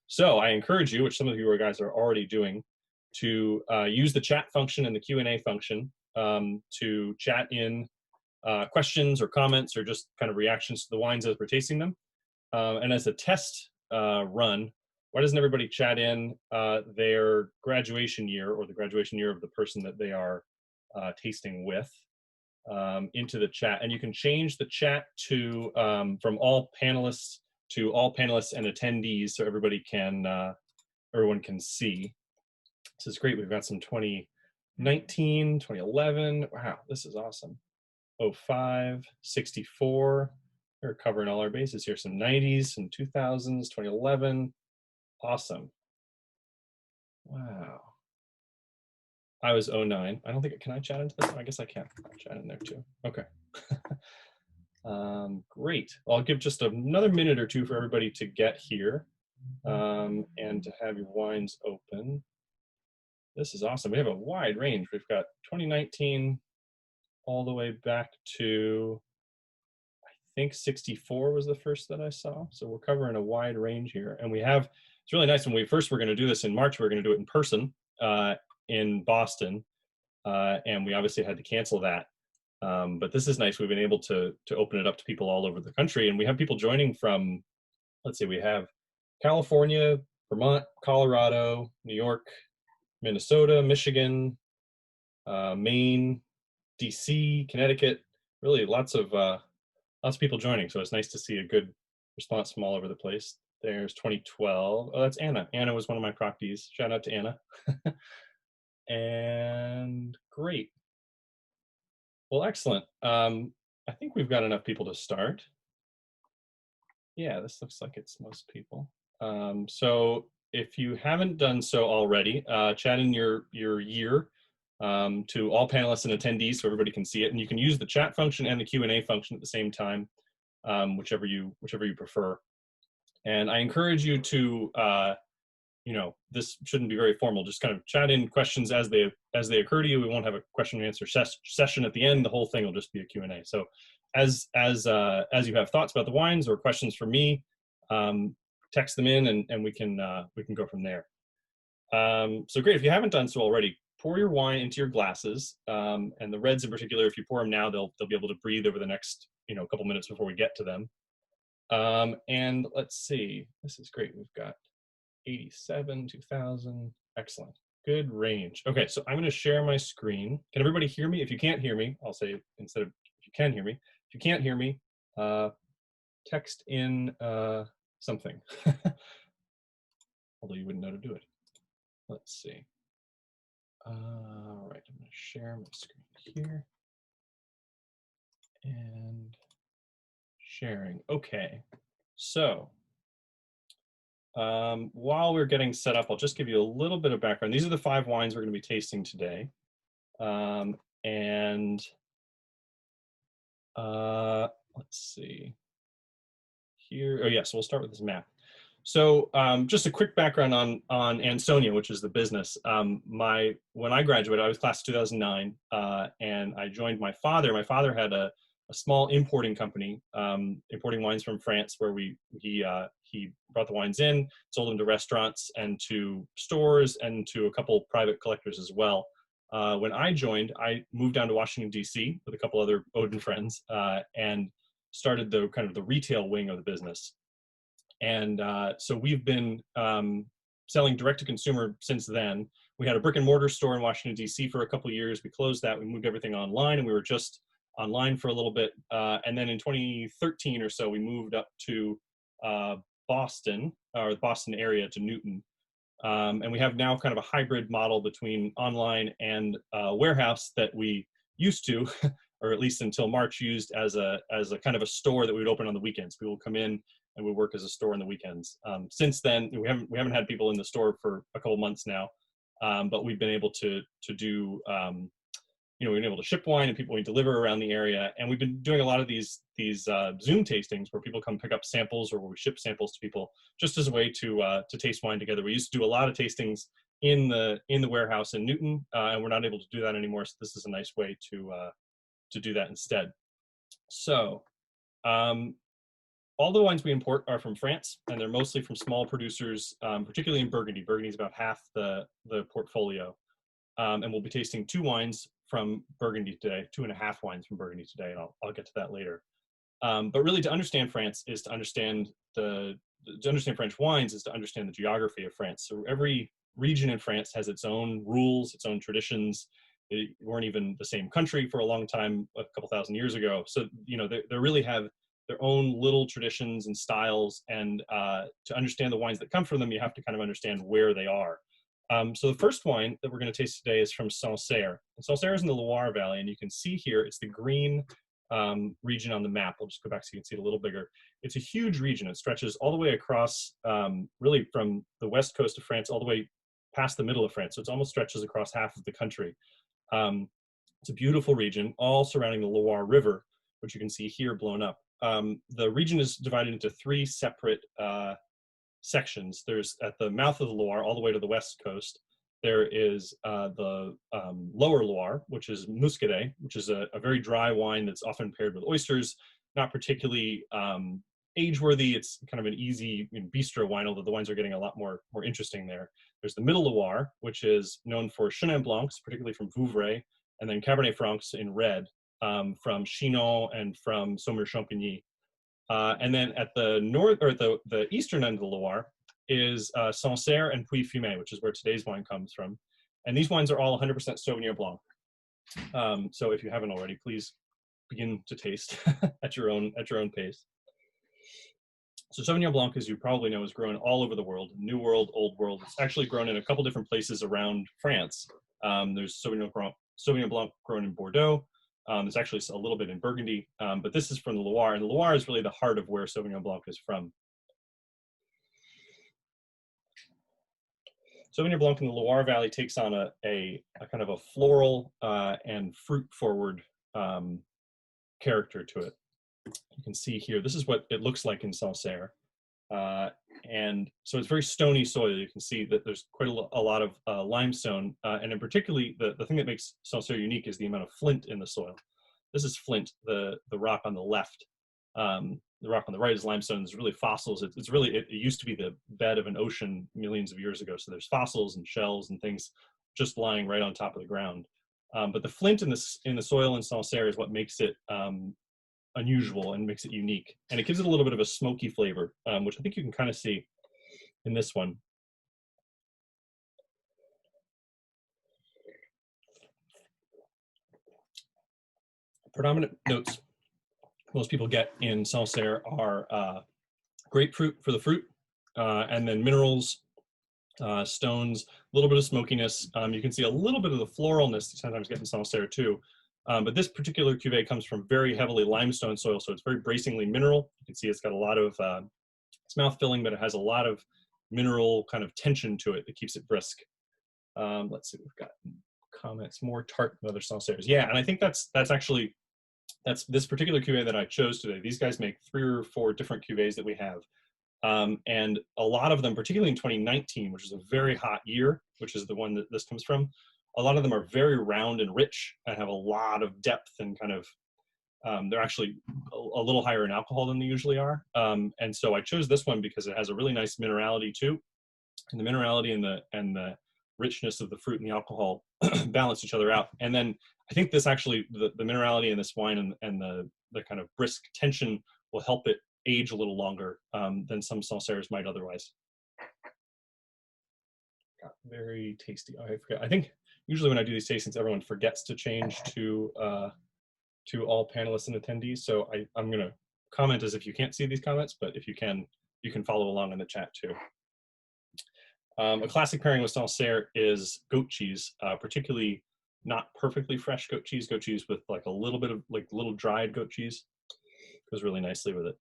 So I encourage you, which some of you guys are already doing, to use the chat function and the Q&A function to chat in questions or comments or just kind of reactions to the wines as we're tasting them. And as a test run, why doesn't everybody chat in their graduation year or the graduation year of the person that they are tasting with into the chat? And you can change the chat to from all panelists to all panelists and attendees, so everyone can see. This is great. We've got some 2019, 2011. Wow, this is awesome. 05, 64. We're covering all our bases here. Some 90s, some 2000s, 2011. Awesome. Wow. I was 09. I don't think, can I chat into this? I guess I can. I'll chat in there too. Okay. Great. Well, I'll give just another minute or two for everybody to get here and to have your wines open. This is awesome. We have a wide range. We've got 2019 all the way back to, I think 64 was the first that I saw. So we're covering a wide range here. And we have, it's really nice when we first were going to do this in March, we were going to do it in person in Boston. And we obviously had to cancel that. But this is nice. We've been able to open it up to people all over the country. And we have people joining from, let's see, we have California, Vermont, Colorado, New York, Minnesota, Michigan, Maine, DC, Connecticut, really lots of people joining. So it's nice to see a good response from all over the place. There's 2012. Oh, that's Anna. Anna was one of my proctees. Shout out to Anna. And great. Well, excellent. I think we've got enough people to start. Yeah, this looks like it's most people. So if you haven't done so already, chat in your year to all panelists and attendees so everybody can see it. And you can use the chat function and the Q&A function at the same time, whichever you prefer. And I encourage you to, this shouldn't be very formal, just kind of chat in questions as they occur to you. We won't have a question and answer session at the end. The whole thing will just be a Q&A. So as you have thoughts about the wines or questions for me, text them in and we can go from there. So great. If you haven't done so already, pour your wine into your glasses, and the reds in particular, if you pour them now, they'll be able to breathe over the next couple minutes before we get to them. And let's see, this is great. We've got 87, 2000, excellent, good range. Okay, so I'm going to share my screen. Can everybody hear me? If you can't hear me, I'll say instead of if you can hear me. If you can't hear me, text in something. Although you wouldn't know to do it. Let's see. All right, I'm going to share my screen here. And sharing. Okay, so while we're getting set up, I'll just give you a little bit of background. These are the 5 wines we're going to be tasting today. Let's see here. Oh, yes, yeah, so we'll start with this map. So just a quick background on Ansonia, which is the business. When I graduated, I was class of 2009, and I joined my father. My father had a small importing company, importing wines from France, where he brought the wines in, sold them to restaurants and to stores and to a couple private collectors as well. When I joined, I moved down to Washington, D.C. with a couple other Bowdoin friends and started the kind of the retail wing of the business. And so we've been selling direct to consumer since then. We had a brick and mortar store in Washington, D.C. for a couple of years. We closed that. We moved everything online, and we were just online for a little bit. And then in 2013 or so, we moved up to Boston, or the Boston area, to Newton. And we have now kind of a hybrid model between online and warehouse that we used to, or at least until March, used as a kind of a store that we would open on the weekends. People would come in and we work as a store on the weekends. Since then, we haven't had people in the store for a couple months now, but we've been able to do, we've been able to ship wine and people we deliver around the area. And we've been doing a lot of these Zoom tastings where people come pick up samples or where we ship samples to people just as a way to taste wine together. We used to do a lot of tastings in the warehouse in Newton, and we're not able to do that anymore. So this is a nice way to do that instead. So all the wines we import are from France, and they're mostly from small producers, particularly in Burgundy. Burgundy is about half the portfolio. And we'll be tasting 2 wines from Burgundy today, 2.5 wines from Burgundy today, and I'll get to that later. But really, to understand France is to understand French wines is to understand the geography of France. So every region in France has its own rules, its own traditions. They weren't even the same country for a long time, a couple thousand years ago. So, you know, they really have their own little traditions and styles. And to understand the wines that come from them, you have to kind of understand where they are. So the first wine that we're going to taste today is from Sancerre. And Sancerre is in the Loire Valley, and you can see here, it's the green region on the map. We'll just go back so you can see it a little bigger. It's a huge region. It stretches all the way across, really from the west coast of France all the way past the middle of France. So it almost stretches across half of the country. It's a beautiful region, all surrounding the Loire River, which you can see here blown up. The region is divided into 3 separate sections. There's at the mouth of the Loire, all the way to the west coast, there is the lower Loire, which is Muscadet, which is a very dry wine that's often paired with oysters, not particularly age-worthy. It's kind of an easy bistro wine, although the wines are getting a lot more interesting there. There's the middle Loire, which is known for Chenin Blancs, particularly from Vouvray, and then Cabernet Francs in red from Chinon and from Saumur-Champigny. And then at the north, or the eastern end of the Loire, is Sancerre and Puy-Fumé, which is where today's wine comes from. And these wines are all 100% Sauvignon Blanc. So if you haven't already, please begin to taste at your own pace. So Sauvignon Blanc, as you probably know, is grown all over the world, New World, Old World. It's actually grown in a couple different places around France. There's Sauvignon Blanc grown in Bordeaux. There's actually a little bit in Burgundy, but this is from the Loire, and the Loire is really the heart of where Sauvignon Blanc is from. Sauvignon Blanc in the Loire Valley takes on a kind of a floral and fruit-forward character to it. You can see here, this is what it looks like in Sancerre. And so it's very stony soil. You can see that there's quite a lot of limestone, and in particularly, the thing that makes Sancerre unique is the amount of flint in the soil. This is flint, the rock on the left. The rock on the right is limestone. It's really fossils. It used to be the bed of an ocean millions of years ago. So there's fossils and shells and things just lying right on top of the ground. But the flint in the soil in Sancerre is what makes it unusual and makes it unique. And it gives it a little bit of a smoky flavor, which I think you can kind of see in this one. Predominant notes most people get in Sancerre are grapefruit for the fruit, and then minerals, stones, a little bit of smokiness. You can see a little bit of the floralness you sometimes get in Sancerre too. But this particular cuvee comes from very heavily limestone soil, so it's very bracingly mineral. You can see it's got a lot of, it's mouth-filling, but it has a lot of mineral kind of tension to it that keeps it brisk. Let's see, we've got comments, more tart than other Sancerres. Yeah, and I think that's this particular cuvee that I chose today. These guys make 3 or 4 different cuvées that we have. And a lot of them, particularly in 2019, which is a very hot year, which is the one that this comes from, a lot of them are very round and rich and have a lot of depth and kind of, they're actually a little higher in alcohol than they usually are. And so I chose this one because it has a really nice minerality too. And the minerality and the richness of the fruit and the alcohol balance each other out. And then I think this actually, the minerality in this wine and the kind of brisk tension will help it age a little longer than some Sancerres might otherwise. Got very tasty. Oh, I forgot. I think usually when I do these tastings, everyone forgets to change to all panelists and attendees. So I'm going to comment as if you can't see these comments, but if you can follow along in the chat too. A classic pairing with Sancerre is goat cheese, particularly not perfectly fresh goat cheese with like a little bit of like little dried goat cheese. Goes really nicely with it.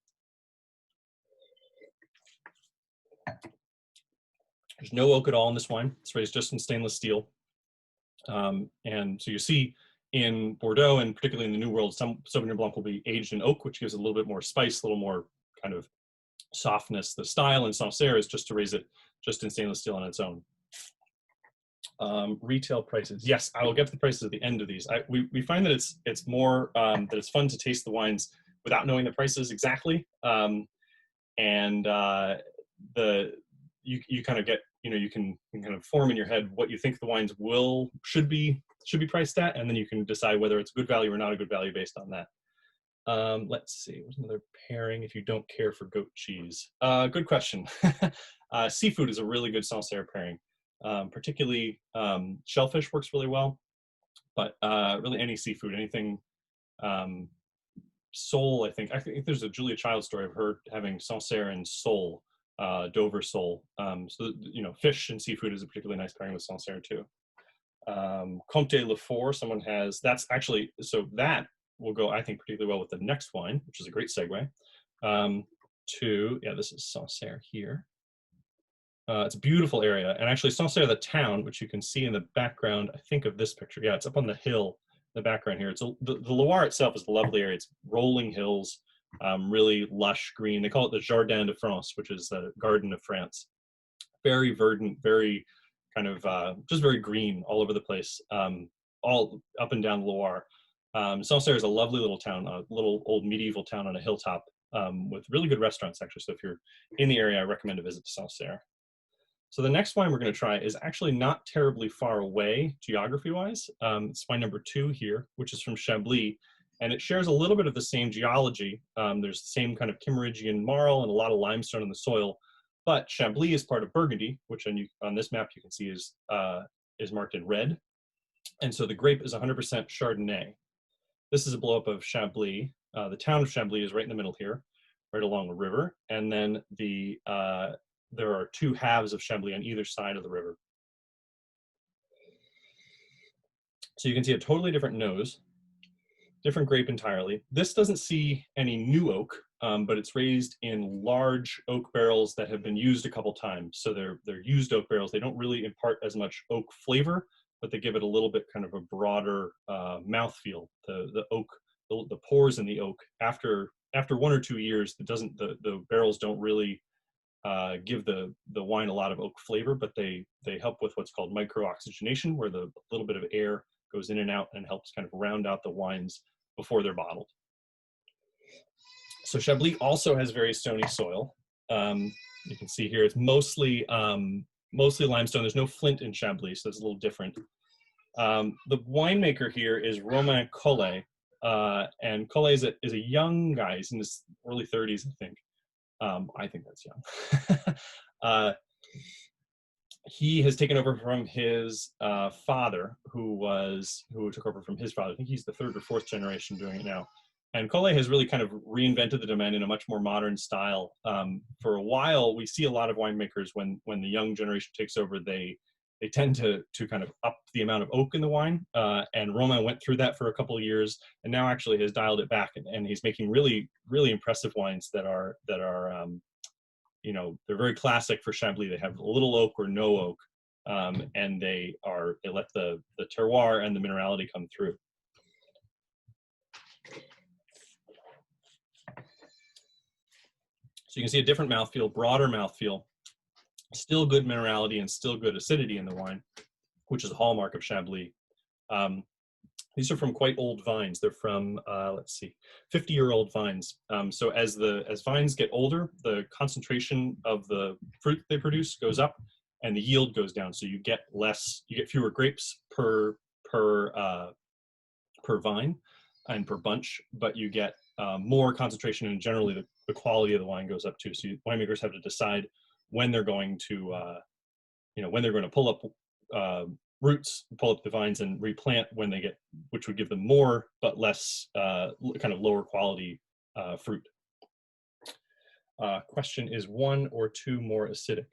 There's no oak at all in this wine. It's raised just in stainless steel. And so you see in Bordeaux and particularly in the New World, some Sauvignon Blanc will be aged in oak, which gives it a little bit more spice, a little more kind of softness. The style in Sancerre is just to raise it just in stainless steel on its own. Retail prices. Yes, I will get to the prices at the end of these. We find that it's more that it's fun to taste the wines without knowing the prices exactly. and you kind of get, you can kind of form in your head what you think the wines should be priced at, and then you can decide whether it's good value or not a good value based on that. Let's see, what's another pairing if you don't care for goat cheese? Good question. Seafood is a really good Sancerre pairing. Particularly shellfish works really well, but really any seafood, anything. Sole, I think there's a Julia Child story of her having Sancerre and sole, Dover sole. So fish and seafood is a particularly nice pairing with Sancerre too. Comte de Lefort, someone has, that's actually, so that will go, I think, particularly well with the next wine, which is a great segue. This is Sancerre here. It's a beautiful area, and actually Sancerre, the town, which you can see in the background, I think of this picture. Yeah, it's up on the hill in the background here. It's the Loire itself is a lovely area. It's rolling hills, really lush green. They call it the Jardin de France, which is the Garden of France. Very verdant, very kind of just very green all over the place, all up and down the Loire. Sancerre is a lovely little town, a little old medieval town on a hilltop, with really good restaurants, actually. So if you're in the area, I recommend a visit to Sancerre. So the next wine we're going to try is actually not terribly far away geography-wise. It's wine number 2 here, which is from Chablis, and it shares a little bit of the same geology. There's the same kind of Kimmeridgian marl and a lot of limestone in the soil, but Chablis is part of Burgundy, which on this map you can see is marked in red. And so the grape is 100% Chardonnay. This is a blow-up of Chablis. The town of Chablis is right in the middle here, right along the river. And then there are 2 halves of Chablis on either side of the river. So you can see a totally different nose, different grape entirely. This doesn't see any new oak, but it's raised in large oak barrels that have been used a couple times. So they're used oak barrels. They don't really impart as much oak flavor, but they give it a little bit kind of a broader mouthfeel. The oak, the pores in the oak, after 1 or 2 years, the barrels don't really give the wine a lot of oak flavor, but they help with what's called micro-oxygenation, where the little bit of air goes in and out and helps kind of round out the wines before they're bottled. So Chablis also has very stony soil. You can see here it's mostly limestone. There's no flint in Chablis, so it's a little different. The winemaker here is Romain Collet, and Collet is a young guy. He's in his early 30s, I think. I think that's young. He has taken over from his father, who took over from his father. I think he's the 3rd or 4th generation doing it now. And Collet has really kind of reinvented the domain in a much more modern style. For a while, we see a lot of winemakers when the young generation takes over, they tend to kind of up the amount of oak in the wine. And Romain went through that for a couple of years, and now actually has dialed it back, and he's making really, really impressive wines that are they're very classic for Chablis. They have little oak or no oak, and they let the terroir and the minerality come through. So you can see a different mouthfeel, broader mouthfeel, still good minerality and still good acidity in the wine, which is a hallmark of Chablis. These are from quite old vines. They're from, 50-year-old vines. So as vines get older, the concentration of the fruit they produce goes up and the yield goes down. So you get fewer grapes per vine and per bunch, but you get more concentration, and generally the quality of the wine goes up too. So winemakers have to decide when they're going to pull up roots, pull up the vines and replant when they which would give them more but less kind of lower quality fruit. Question, is 1 or 2 more acidic?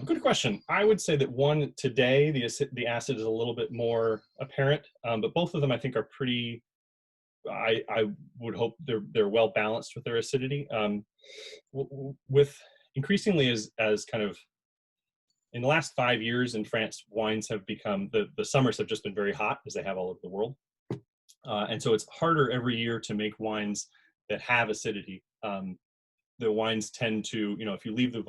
Good question. I would say that 1 today, the acid is a little bit more apparent, but both of them I think are pretty. I would hope they're well balanced with their acidity. With increasingly as kind of in the last 5 years in France, wines have become, the summers have just been very hot, as they have all over the world. And so it's harder every year to make wines that have acidity. The wines tend to, if you leave the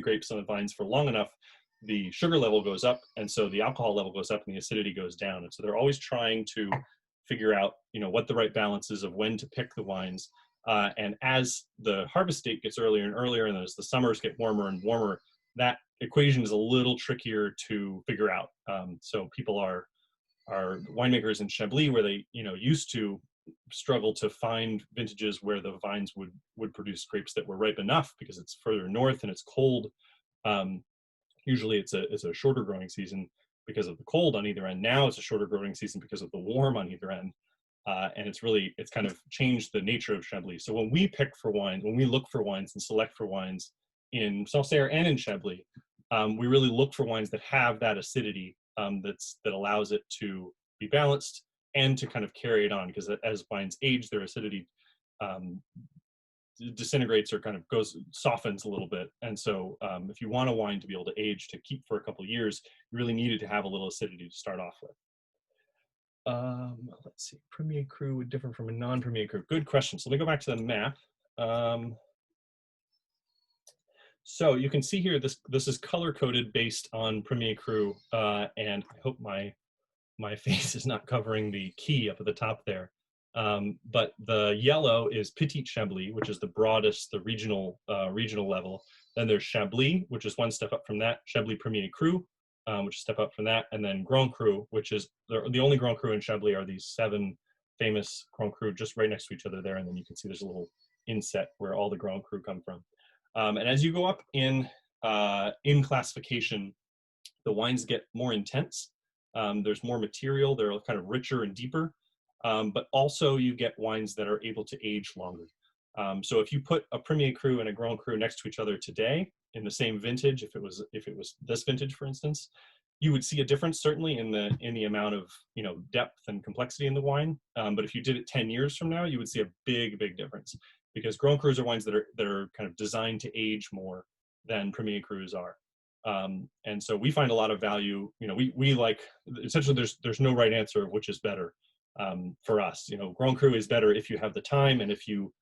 grapes on the vines for long enough, the sugar level goes up, and so the alcohol level goes up and the acidity goes down. And so they're always trying to figure out, what the right balance is of when to pick the wines. And as the harvest date gets earlier and earlier, and as the summers get warmer and warmer, that equation is a little trickier to figure out. So people are winemakers in Chablis, where they used to struggle to find vintages where the vines would produce grapes that were ripe enough, because it's further north and it's cold. Usually it's a shorter growing season because of the cold on either end. Now it's a shorter growing season because of the warm on either end. And it's kind of changed the nature of Chablis. So when we look for wines and select for wines in Sancerre and in Chablis, we really look for wines that have that acidity that allows it to be balanced and to kind of carry it on, because as wines age, their acidity disintegrates or kind of softens a little bit. And so if you want a wine to be able to age, to keep for a couple of years, you really needed to have a little acidity to start off with. Let's see, Premier Cru would differ from a non-Premier Cru. Good question. So let me go back to the map. So you can see here, this is color-coded based on Premier Cru, and I hope my face is not covering the key up at the top there. But the yellow is Petit Chablis, which is the broadest, the regional level. Then there's Chablis, which is one step up from that. Chablis Premier Cru, which is a step up from that. And then Grand Cru, which is the only Grand Cru in Chablis are these 7 famous Grand Cru just right next to each other there. And then you can see there's a little inset where all the Grand Cru come from. And as you go up in classification, the wines get more intense. There's more material. They're kind of richer and deeper. But also you get wines that are able to age longer. So if you put a Premier Cru and a Grand Cru next to each other today in the same vintage, if it was this vintage, for instance, you would see a difference certainly in the amount of depth and complexity in the wine. But if you did it 10 years from now, you would see a big difference, because Grand Crus are wines that are kind of designed to age more than Premier Crus are. And so we find a lot of value. We like, essentially there's no right answer of which is better. For us, Grand Cru is better if you have the time and if you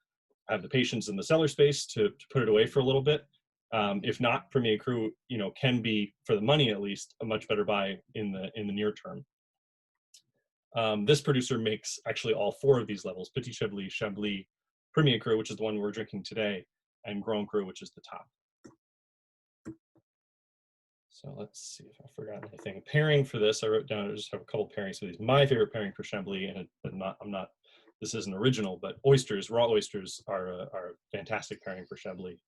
have the patience and the cellar space to put it away for a little bit. If not, Premier Cru, can be, for the money at least, a much better buy in the near term. This producer makes actually all 4 of these levels: Petit Chablis, Chablis, Premier Cru, which is the one we're drinking today, and Grand Cru, which is the top. So let's see if I forgot anything. Pairing for this, I wrote down, I just have a couple pairings for these. My favorite pairing for Chablis, and this isn't original, but oysters, raw oysters are a fantastic pairing for Chablis.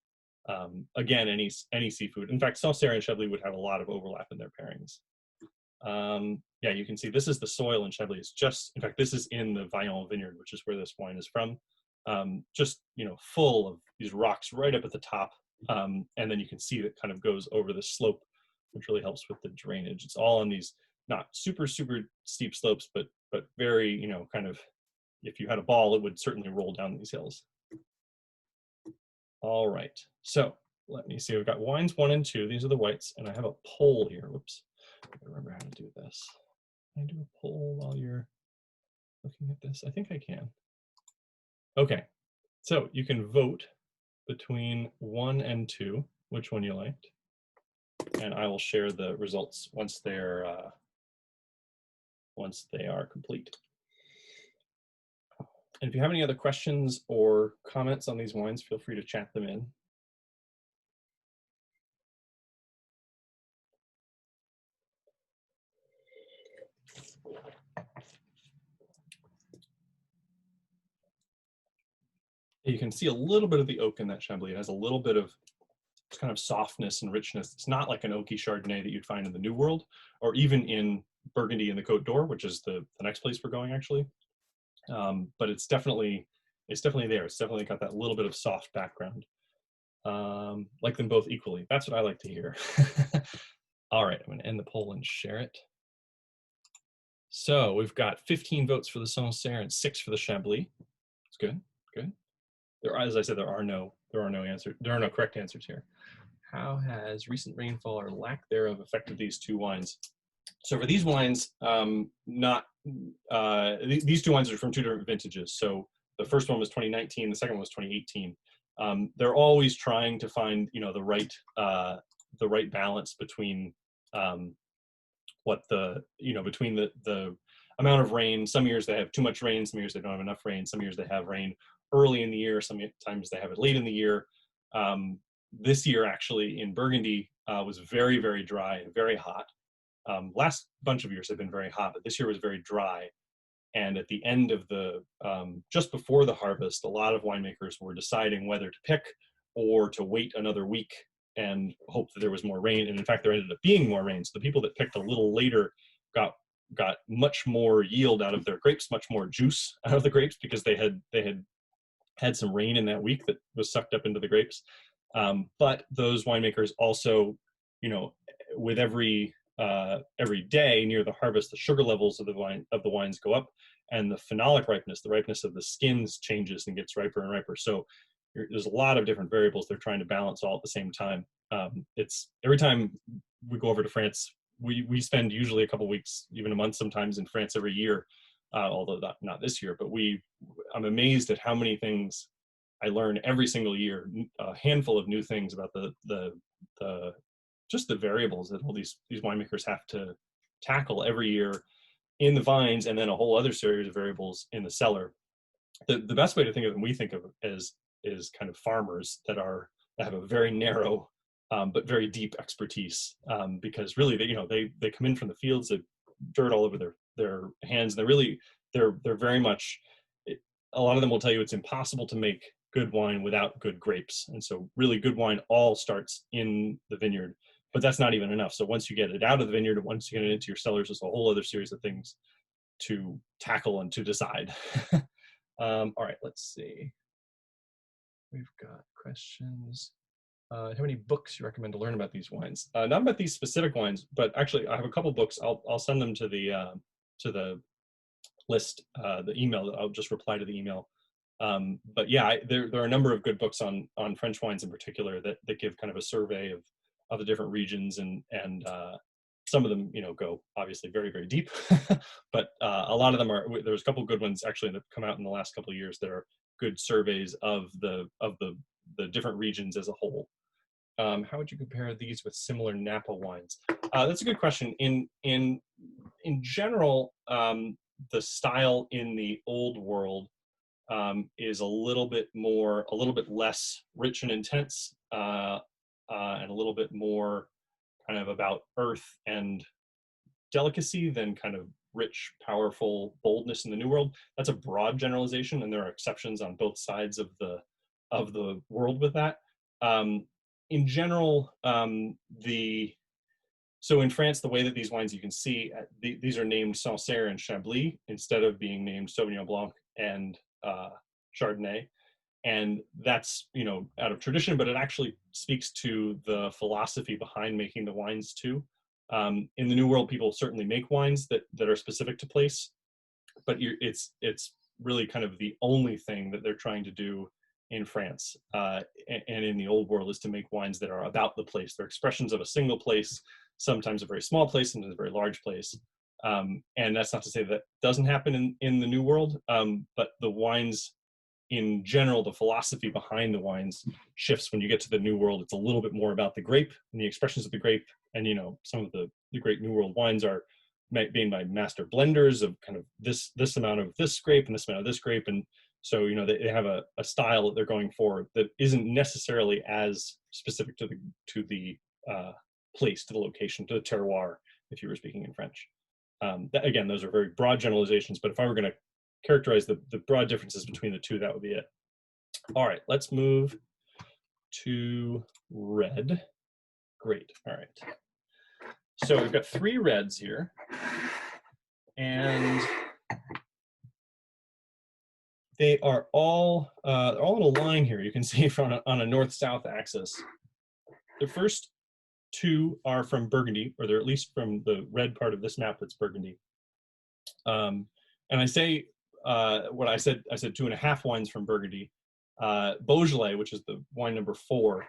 Again, any seafood. In fact, Sancerre and Chablis would have a lot of overlap in their pairings. Yeah, you can see this is the soil in Chablis. It's just, in fact, this is in the Vaillant vineyard, which is where this wine is from. Just, full of these rocks right up at the top. And then you can see that kind of goes over the slope, which really helps with the drainage. It's all on these not super steep slopes, but very, kind of, if you had a ball, it would certainly roll down these hills. All right, so let me see. We've got wines 1 and 2. These are the whites, and I have a poll here. Whoops, I remember how to do this. Can I do a poll while you're looking at this? I think I can. Okay, so you can vote between 1 and 2, which one you liked, and I will share the results once they are complete. And if you have any other questions or comments on these wines, feel free to chat them in. You can see a little bit of the oak in that Chablis. It has a little bit of kind of softness and richness. It's not like an oaky Chardonnay that you'd find in the New World, or even in Burgundy in the Côte d'Or, which is the next place we're going, actually. But it's definitely there. It's definitely got that little bit of soft background. Like them both equally. That's what I like to hear. All right, I'm going to end the poll and share it. So we've got 15 votes for the Sancerre and 6 for the Chablis. It's good. As I said, there are no correct answers here. How has recent rainfall or lack thereof affected these 2 wines? So for these wines, these 2 wines are from 2 different vintages. So the first one was 2019, the second one was 2018. They're always trying to find, the right balance between between the amount of rain. Some years they have too much rain, some years they don't have enough rain, some years they have rain early in the year. Sometimes they have it late in the year. This year, actually, in Burgundy, was very, very dry and very hot. Last bunch of years have been very hot, but this year was very dry. And at the end of the, just before the harvest, a lot of winemakers were deciding whether to pick or to wait another week and hope that there was more rain. And in fact, there ended up being more rain. So the people that picked a little later got much more yield out of their grapes, much more juice out of the grapes, because they had some rain in that week that was sucked up into the grapes. But those winemakers also, you know, with every day near the harvest, the sugar levels of the wines go up, and the phenolic ripeness, the ripeness of the skins, changes and gets riper and riper. So there's a lot of different variables they're trying to balance all at the same time. It's every time we go over to France, we spend usually a couple weeks, even a month sometimes, in France every year. Although not this year, but I'm amazed at how many things I learn every single year. A handful of new things about just the variables that all these winemakers have to tackle every year in the vines, and then a whole other series of variables in the cellar. The best way to think of them, we think of as kind of farmers that have a very narrow but very deep expertise, because really they come in from the fields, of dirt all over their hands. They're very much, a lot of them will tell you it's impossible to make good wine without good grapes. And so really good wine all starts in the vineyard, but that's not even enough. So once you get it out of the vineyard and once you get it into your cellars, there's a whole other series of things to tackle and to decide. All right, let's see. We've got questions. How many books you recommend to learn about these wines? Not about these specific wines, but actually I have a couple books. I'll send them to the list, the email. I'll just reply to the email. But yeah, there are a number of good books on French wines in particular that give kind of a survey of the different regions, and some of them go obviously very, very deep, but a lot of them there's a couple good ones actually that have come out in the last couple of years that are good surveys of the different regions as a whole. How would you compare these with similar Napa wines? That's a good question. In general, the style in the old world is a little bit less rich and intense, and a little bit more kind of about earth and delicacy than kind of rich, powerful boldness in the New World. That's a broad generalization, and there are exceptions on both sides of the world with that. In general, so in France, the way that these wines, you can see, these are named Sancerre and Chablis instead of being named Sauvignon Blanc and Chardonnay. And that's, out of tradition, but it actually speaks to the philosophy behind making the wines too. In the New World, people certainly make wines that are specific to place, but it's really kind of the only thing that they're trying to do in France, and in the old world, is to make wines that are about the place. They're expressions of a single place, sometimes a very small place, sometimes a very large place. And that's not to say that doesn't happen in the New World, but the wines in general, the philosophy behind the wines shifts. When you get to the New World, it's a little bit more about the grape and the expressions of the grape. And some of the great New World wines are made by master blenders of kind of this amount of this grape and this amount of this grape. And so, they have a style that they're going for that isn't necessarily as specific to the place, to the location, to the terroir, if you were speaking in French. Again, those are very broad generalizations, but if I were going to characterize the broad differences between the two, that would be it. All right, let's move to red. Great. All right. So we've got 3 reds here, and they are all in a line here. You can see on a north-south axis. The first 2 are from Burgundy, or they're at least from the red part of this map that's Burgundy. And I say what I said 2.5 wines from Burgundy. Beaujolais, which is the wine number 4.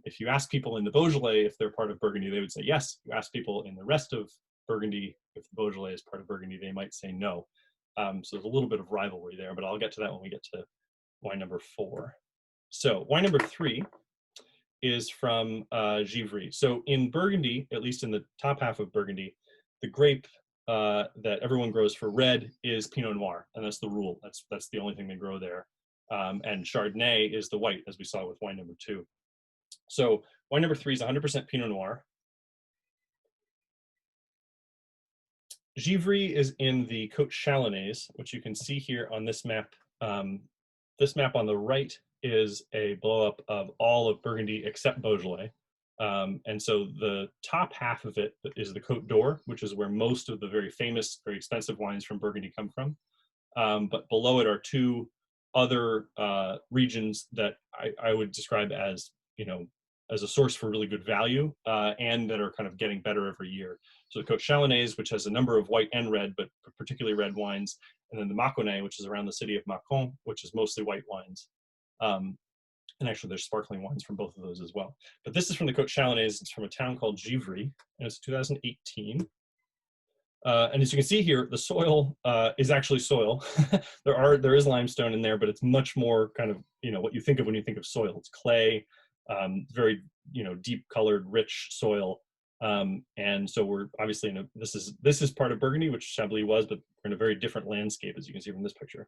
If you ask people in the Beaujolais if they're part of Burgundy, they would say yes. If you ask people in the rest of Burgundy if the Beaujolais is part of Burgundy, they might say no. So there's a little bit of rivalry there, but I'll get to that when we get to wine number 4. So wine number 3 is from Givry. So in Burgundy, at least in the top half of Burgundy, the grape that everyone grows for red is Pinot Noir, and that's the rule. That's the only thing they grow there. and Chardonnay is the white, as we saw with wine number 2. So wine number 3 is 100% Pinot Noir. Givry is in the Côte Chalonnaise, which you can see here on this map. This map on the right is a blow-up of all of Burgundy except Beaujolais. And so the top half of it is the Côte d'Or, which is where most of the very famous, very expensive wines from Burgundy come from. But below it are 2 other regions that I would describe as, as a source for really good value, and that are kind of getting better every year. So the Côte Chalonnaise, which has a number of white and red, but particularly red wines, and then the Mâconnais, which is around the city of Mâcon, which is mostly white wines. And actually there's sparkling wines from both of those as well. But this is from the Côte Chalonnaise. It's from a town called Givry, and it's 2018. And as you can see here, the soil is actually soil. There is limestone in there, but it's much more kind of, what you think of when you think of soil. It's clay, very, deep colored, rich soil. And so we're obviously this is part of Burgundy, which Chablis was, but we're in a very different landscape, as you can see from this picture.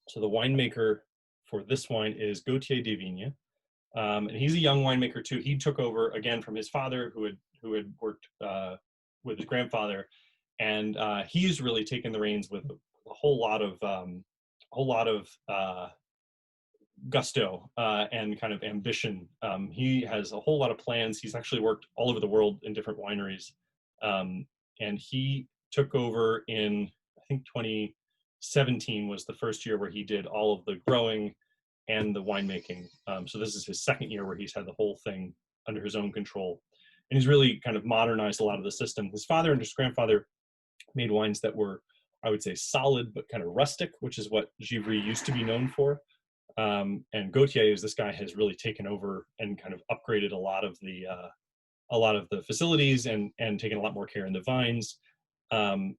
So the winemaker for this wine is Gauthier Desvignes. And he's a young winemaker too. He took over again from his father, who had worked with his grandfather, and he's really taken the reins with a whole lot of gusto and kind of ambition. He has a whole lot of plans. He's actually worked all over the world in different wineries, and he took over in, I think, 2017 was the first year where he did all of the growing and the winemaking. So this is his second year where he's had the whole thing under his own control. And he's really kind of modernized a lot of the system. His father and his grandfather made wines that were, I would say, solid but kind of rustic, which is what Givry used to be known for. And Gauthier, this guy, has really taken over and kind of upgraded a lot of the facilities and taken a lot more care in the vines. And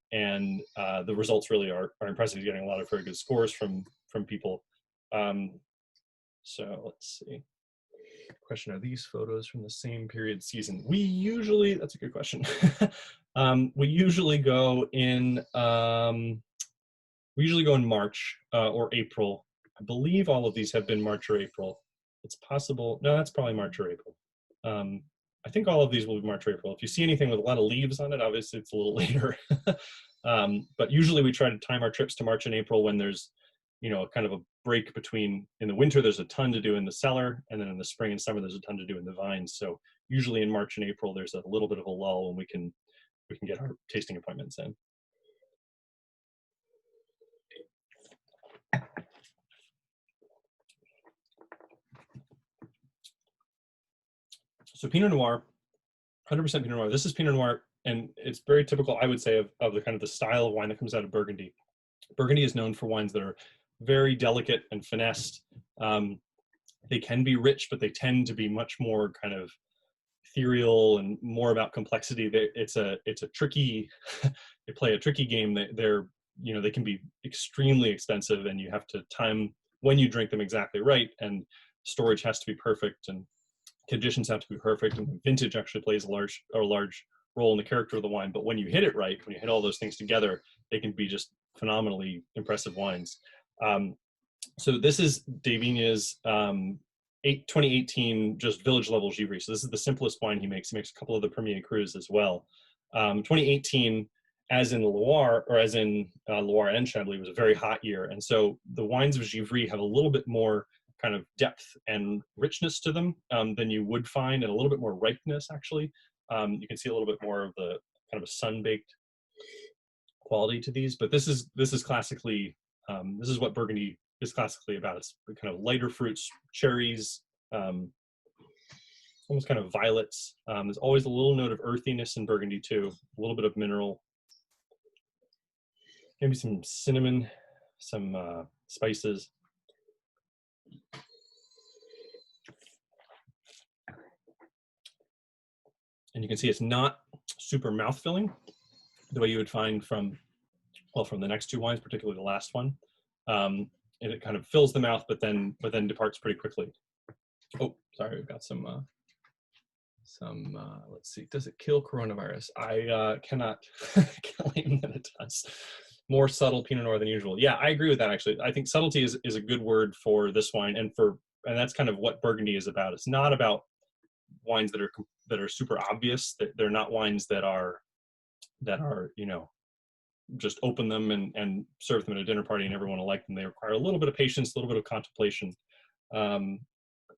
the results really are impressive. He's getting a lot of very good scores from people. So let's see. Question, are these photos from the same period season? That's a good question. We usually go in March or April. I believe all of these have been March or April. It's possible. No, that's probably March or April. I think all of these will be March or April. If you see anything with a lot of leaves on it, obviously it's a little later. But usually we try to time our trips to March and April when there's, kind of a break between. In the winter, there's a ton to do in the cellar, and then in the spring and summer, there's a ton to do in the vines. So usually in March and April, there's a little bit of a lull when we can get our tasting appointments in. So Pinot Noir, 100% Pinot Noir. This is Pinot Noir, and it's very typical, I would say, of the kind of the style of wine that comes out of Burgundy. Burgundy is known for wines that are very delicate and finessed. They can be rich, but they tend to be much more kind of ethereal and more about complexity. It's a tricky. They play a tricky game. They can be extremely expensive, and you have to time when you drink them exactly right, and storage has to be perfect, and conditions have to be perfect, and vintage actually plays a large role in the character of the wine. But when you hit it right, when you hit all those things together, they can be just phenomenally impressive wines. So this is Desvignes' 2018 just village level Givry. So this is the simplest wine he makes. He makes a couple of the Premier Crus as well. 2018, as in Loire, or as in Loire and Chablis, was a very hot year. And so the wines of Givry have a little bit more kind of depth and richness to them than you would find, and a little bit more ripeness, actually. You can see a little bit more of the kind of a sun-baked quality to these. But this is classically, this is what Burgundy is classically about. It's kind of lighter fruits, cherries, almost kind of violets. There's always a little note of earthiness in Burgundy too, a little bit of mineral, maybe some cinnamon, some spices. And you can see it's not super mouth-filling the way you would find from the next two wines, particularly the last one. And it kind of fills the mouth, but then departs pretty quickly. Oh, sorry, we've got some let's see, does it kill coronavirus? I cannot claim that it does. More subtle Pinot Noir than usual. Yeah, I agree with that actually. I think subtlety is a good word for this wine, and that's kind of what Burgundy is about. It's not about wines that are super obvious. They're not wines that are just open them and serve them at a dinner party and everyone will like them. They require a little bit of patience, a little bit of contemplation. Let's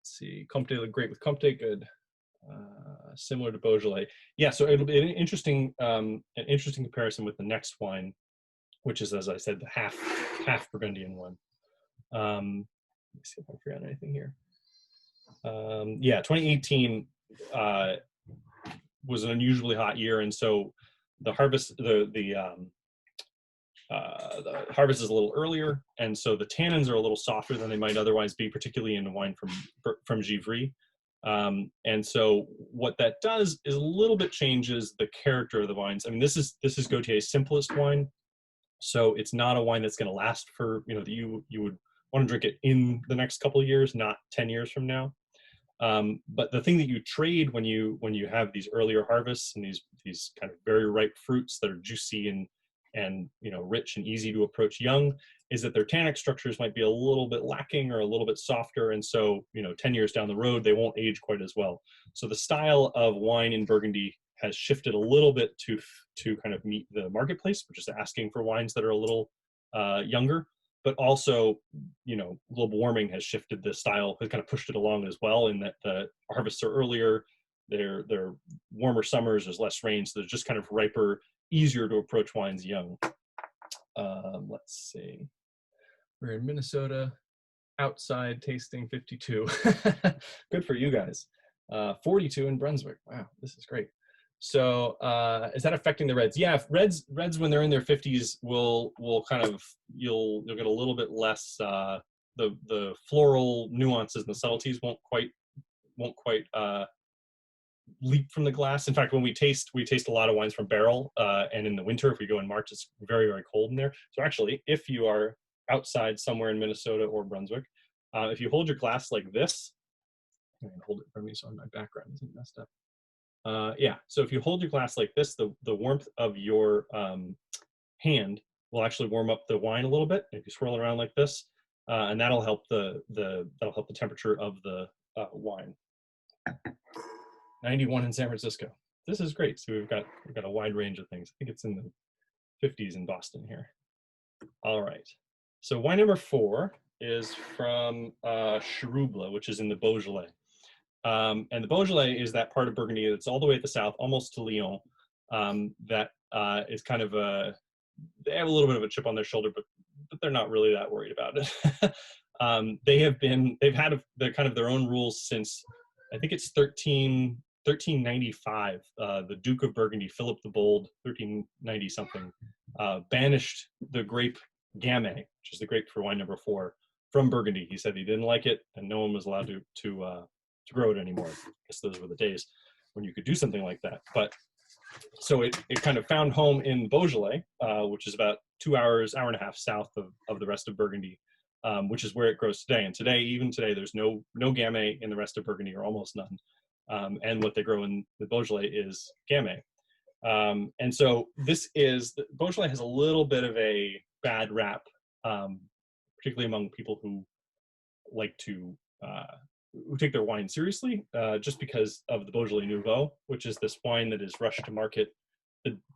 see, Comte, great with Comte, good. Similar to Beaujolais. Yeah, so it'll be an interesting comparison with the next wine, which is, as I said, the half Burgundian one. Let me see if I forgot anything here. Yeah, 2018 was an unusually hot year, and so the harvest the harvest is a little earlier, and so the tannins are a little softer than they might otherwise be, particularly in a wine from Givry. And so what that does is a little bit changes the character of the wines. I mean, this is Gautier's simplest wine, so it's not a wine that's going to last for you would want to drink it in the next couple of years, not 10 years from now. But the thing that you trade when you have these earlier harvests and these kind of very ripe fruits that are juicy and rich and easy to approach young, is that their tannic structures might be a little bit lacking or a little bit softer, and so 10 years down the road they won't age quite as well. So the style of wine in Burgundy has shifted a little bit to kind of meet the marketplace, which is asking for wines that are a little younger. But also, global warming has shifted the style, has kind of pushed it along as well, in that the harvests are earlier, they're warmer summers, there's less rain, so they're just kind of riper, easier to approach wines young. Let's see. We're in Minnesota, outside tasting 52. Good for you guys. 42 in Brunswick. Wow, this is great. So is that affecting the reds? Yeah, reds when they're in their 50s will kind of you'll get a little bit less the floral nuances and the subtleties won't quite leap from the glass. In fact, when we taste a lot of wines from barrel, and in the winter, if we go in March, it's very, very cold in there. So actually, if you are outside somewhere in Minnesota or Brunswick, if you hold your glass like this, I can hold it for me so my background isn't messed up. Yeah, so if you hold your glass like this, the warmth of your hand will actually warm up the wine a little bit. If you swirl it around like this, and that'll help the temperature of the wine. 91 in San Francisco. This is great. So we've got a wide range of things. I think it's in the 50s in Boston here. All right. So wine number 4 is from Cherouble, which is in the Beaujolais. And the Beaujolais is that part of Burgundy that's all the way at the south, almost to Lyon. That is kind of they have a little bit of a chip on their shoulder, but they're not really that worried about it. They've had their own rules since, I think it's 1395. The Duke of Burgundy, Philip the Bold, 1390 something, banished the grape Gamay, which is the grape for wine number 4, from Burgundy. He said he didn't like it, and no one was allowed to grow it anymore. I guess those were the days when you could do something like that. But so it kind of found home in Beaujolais, which is about hour and a half south of the rest of Burgundy, which is where it grows today. And even today, there's no Gamay in the rest of Burgundy, or almost none. And what they grow in the Beaujolais is Gamay. And so Beaujolais has a little bit of a bad rap, particularly among people who like to who take their wine seriously, just because of the Beaujolais Nouveau, which is this wine that is rushed to market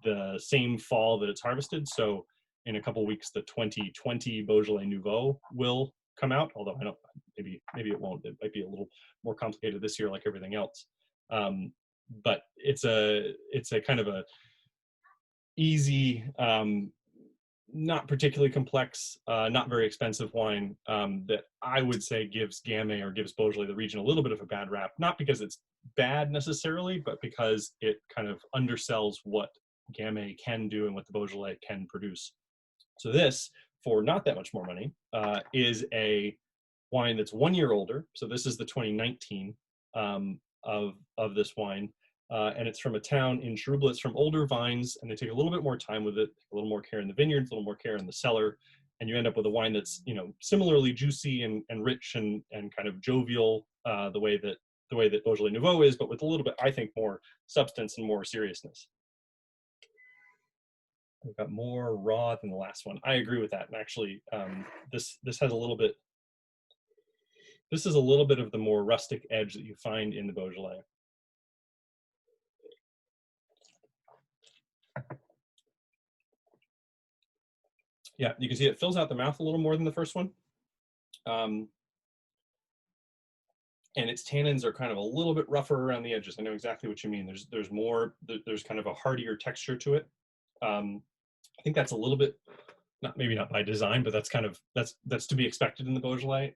the same fall that it's harvested. So in a couple of weeks, the 2020 Beaujolais Nouveau will come out, although I don't, maybe it won't. It might be a little more complicated this year, like everything else. But it's a kind of a easy, not particularly complex, not very expensive wine that I would say gives Gamay or gives Beaujolais, the region, a little bit of a bad rap, not because it's bad necessarily, but because it kind of undersells what Gamay can do and what the Beaujolais can produce. So this, for not that much more money, is a wine that's 1 year older. So this is the 2019 of this wine. And it's from a town in Cherouble. It's from older vines, and they take a little bit more time with it, a little more care in the vineyards, a little more care in the cellar, and you end up with a wine that's similarly juicy and rich and kind of jovial, the way that Beaujolais Nouveau is, but with a little bit, I think, more substance and more seriousness. We've got more raw than the last one. I agree with that. And actually, this has a little bit. This is a little bit of the more rustic edge that you find in the Beaujolais. Yeah, you can see it fills out the mouth a little more than the first one. And its tannins are kind of a little bit rougher around the edges. I know exactly what you mean. There's more, there's kind of a heartier texture to it. I think that's a little bit, maybe not by design, but that's kind of, that's to be expected in the Beaujolais.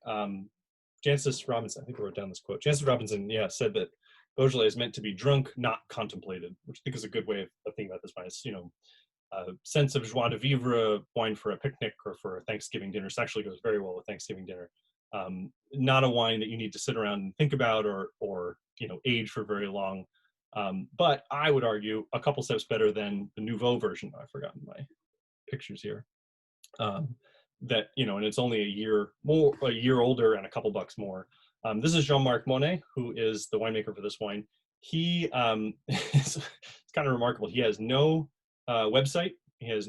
Jancis Robinson, I think I wrote down this quote. Jancis Robinson, yeah, said that Beaujolais is meant to be drunk, not contemplated, which I think is a good way of thinking about this wine. It's, you know, sense of joie de vivre, wine for a picnic or for a Thanksgiving dinner. This actually goes very well with Thanksgiving dinner. Not a wine that you need to sit around and think about or you know, age for very long. But I would argue a couple steps better than the Nouveau version. I've forgotten my pictures here. That, you know, and it's only a year older and a couple bucks more. This is Jean-Marc Monnet, who is the winemaker for this wine. He it's kind of remarkable. He has no website. He has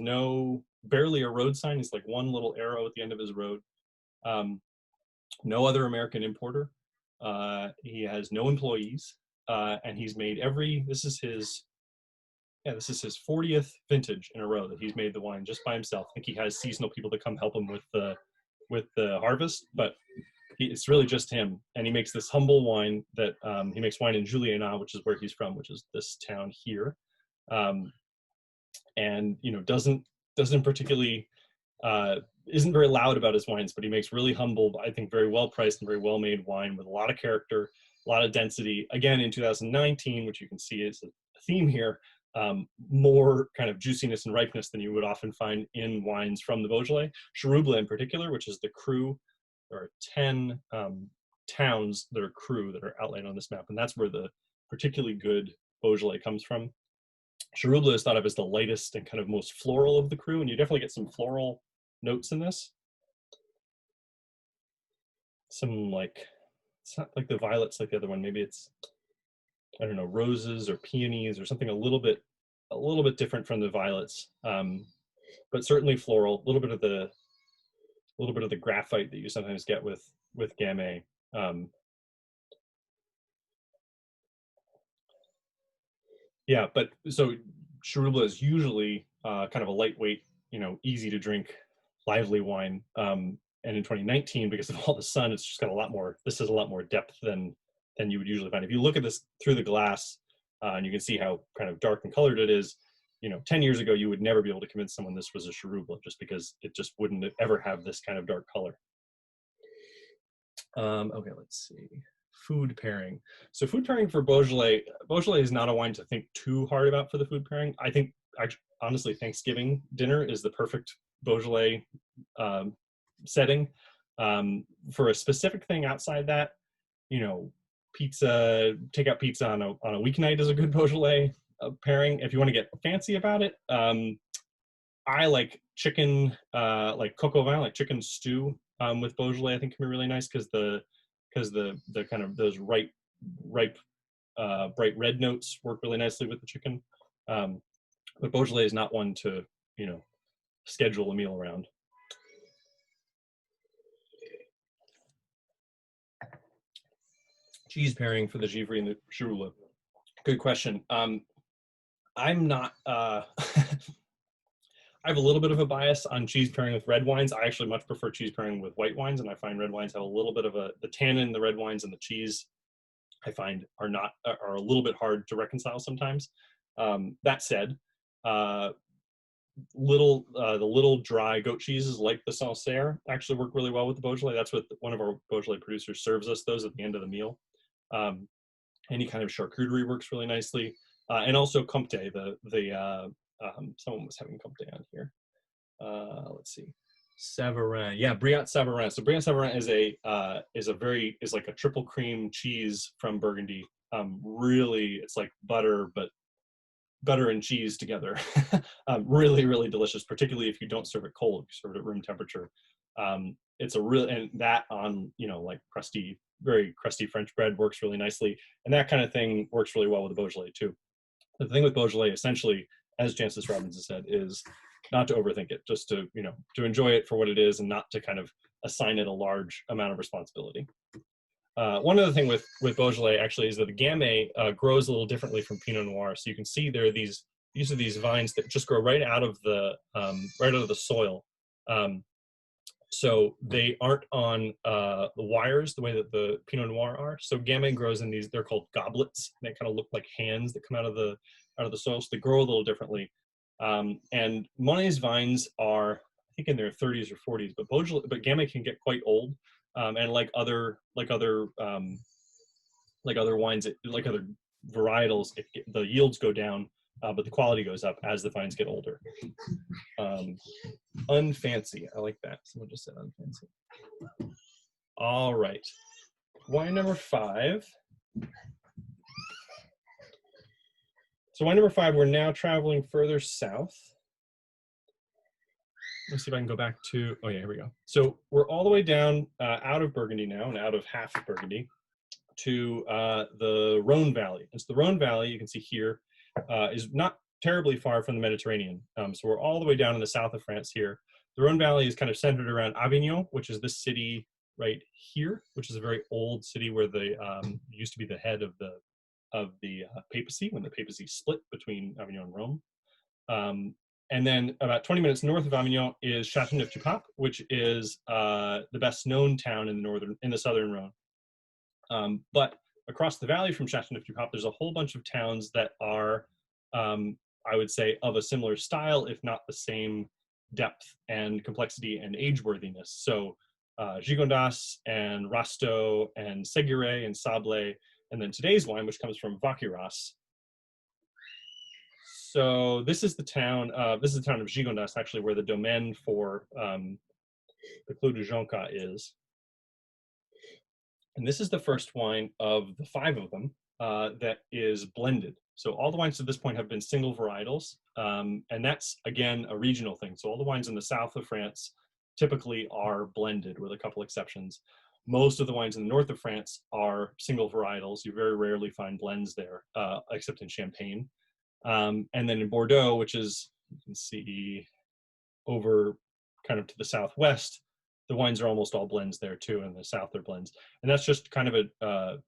barely a road sign. He's like one little arrow at the end of his road. No other American importer. He has no employees, and he's made this is his 40th vintage in a row that he's made the wine just by himself. I think he has seasonal people that come help him with the harvest, but it's really just him. And he makes this humble wine that he makes wine in Juliana, which is where he's from, which is this town here. And you know, doesn't particularly isn't very loud about his wines, but he makes really humble, I think very well priced and very well made wine with a lot of character, a lot of density. Again, in 2019, which you can see is a theme here, more kind of juiciness and ripeness than you would often find in wines from the Beaujolais. Cherouble in particular, which is the cru. There are 10 towns that are cru that are outlined on this map, and that's where the particularly good Beaujolais comes from. Cherouble is thought of as the lightest and kind of most floral of the cru, and you definitely get some floral notes in this. Some like, it's not like the violets like the other one. Maybe it's, I don't know, roses or peonies or something a little bit different from the violets, but certainly floral. A little bit of the graphite that you sometimes get with Gamay. Yeah, but so Cherouble is usually kind of a lightweight, you know, easy to drink, lively wine. And in 2019, because of all the sun, it's just got a lot more. This has a lot more depth than you would usually find. If you look at this through the glass, and you can see how kind of dark and colored it is. You know, 10 years ago, you would never be able to convince someone this was a Cherouble, just because it just wouldn't ever have this kind of dark color. Okay, let's see. Food pairing. So food pairing for Beaujolais is not a wine to think too hard about for the food pairing. I think, honestly, Thanksgiving dinner is the perfect Beaujolais setting. For a specific thing outside that, you know, takeout pizza on a weeknight is a good Beaujolais pairing. If you want to get fancy about it, I like chicken, like coq au vin, like chicken stew with Beaujolais. I think can be really nice because the kind of those ripe bright red notes work really nicely with the chicken. But Beaujolais is not one to, you know, schedule a meal around. Cheese pairing for the Givry and the Cherouble. Good question. I'm not. I have a little bit of a bias on cheese pairing with red wines. I actually much prefer cheese pairing with white wines, and I find red wines have a little bit of the tannin, the red wines, and the cheese, I find are a little bit hard to reconcile sometimes. That said, the little dry goat cheeses like the Sancerre actually work really well with the Beaujolais. That's what one of our Beaujolais producers serves us those at the end of the meal. Any kind of charcuterie works really nicely, and also Comté. Someone was having Comté on here. Let's see, Savarin. Yeah, Briant Savarin. So Briant Savarin is like a triple cream cheese from Burgundy. Really, it's like butter, but butter and cheese together. Really, really delicious, particularly if you don't serve it cold, you serve it at room temperature. It's a real, and that on, you know, like very crusty French bread works really nicely. And that kind of thing works really well with the Beaujolais too. The thing with Beaujolais, essentially, as Jancis Robinson said, is not to overthink it, just to, you know, to enjoy it for what it is and not to kind of assign it a large amount of responsibility. One other thing with Beaujolais actually is that the Gamay grows a little differently from Pinot Noir. So you can see there are these are these vines that just grow right out of the soil. So they aren't on the wires the way that the Pinot Noir are. So Gamay grows in these, they're called goblets. They kind of look like hands that come out of the soil. So they grow a little differently. And Monet's vines are, I think, in their 30s or 40s, but Gamay can get quite old. And like other wines, like other varietals, the yields go down, but the quality goes up as the vines get older. Unfancy, I like that. Someone just said unfancy. All right, wine number 5. So wine number 5, we're now traveling further south. Let's see if I can go back to, oh yeah, here we go. So we're all the way down out of Burgundy now, and out of half of Burgundy, to the Rhone Valley. And so the Rhone Valley, you can see here, is not terribly far from the Mediterranean. So we're all the way down in the south of France here. The Rhone Valley is kind of centered around Avignon, which is this city right here, which is a very old city where the used to be the head of the papacy, when the papacy split between Avignon and Rome. And then about 20 minutes north of Avignon is Châteauneuf-du-Pape, which is the best known town in the southern Rhone. But across the valley from Châteauneuf-du-Pape, there's a whole bunch of towns that are, I would say, of a similar style, if not the same depth and complexity and age-worthiness. So Gigondas and Rasteau and Séguret and Sablé, and then today's wine, which comes from Vacqueyras. So this is the town of Gigondas, actually, where the domaine for the Clos du Joncat is. And this is the first wine of the 5 of them that is blended. So all the wines to this point have been single varietals. And that's, again, a regional thing. So all the wines in the south of France typically are blended, with a couple exceptions. Most of the wines in the north of France are single varietals. You very rarely find blends there, except in Champagne. And then in Bordeaux, which is, you can see over kind of to the southwest, the wines are almost all blends there too. In the south, they're blends. And that's just kind of a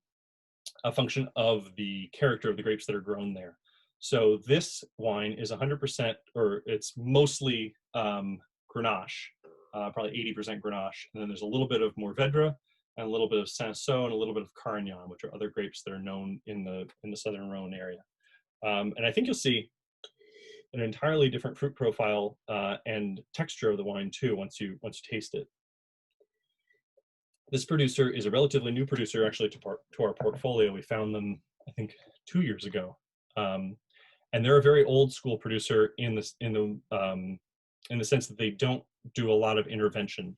function of the character of the grapes that are grown there. So this wine is 100%, or it's mostly Grenache, probably 80% Grenache. And then there's a little bit of Mourvèdre and a little bit of Cinsault and a little bit of Carignan, which are other grapes that are known in the southern Rhone area. And I think you'll see an entirely different fruit profile and texture of the wine too once you taste it. This producer is a relatively new producer, actually, to our portfolio. We found them, I think, 2 years ago, and they're a very old school producer in the sense that they don't do a lot of intervention.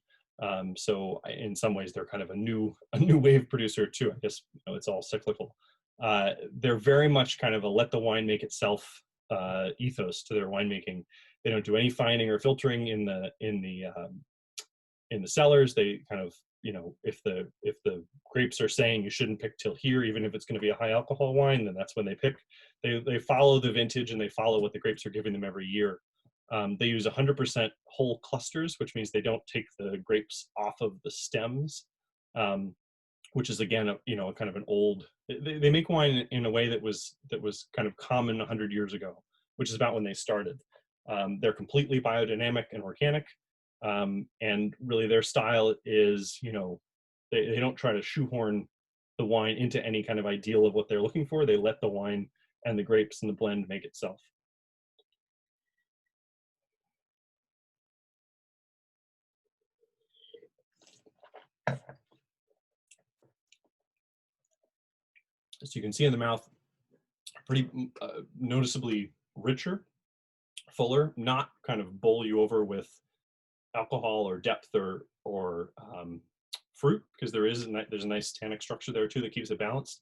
So in some ways, they're kind of a new wave producer too. I guess, you know, it's all cyclical. They're very much kind of a let the wine make itself ethos to their winemaking. They don't do any fining or filtering in the cellars. They kind of, you know, if the grapes are saying you shouldn't pick till here, even if it's going to be a high alcohol wine, then that's when they pick. They follow the vintage and they follow what the grapes are giving them every year. They use 100% whole clusters, which means they don't take the grapes off of the stems, which is, again, kind of an old. They make wine in a way that was kind of common 100 years ago, which is about when they started. They're completely biodynamic and organic. And really their style is, you know, they don't try to shoehorn the wine into any kind of ideal of what they're looking for. They let the wine and the grapes and the blend make itself. So you can see in the mouth, pretty noticeably richer, fuller, not kind of bowl you over with alcohol or depth or fruit, because there's a nice tannic structure there too that keeps it balanced,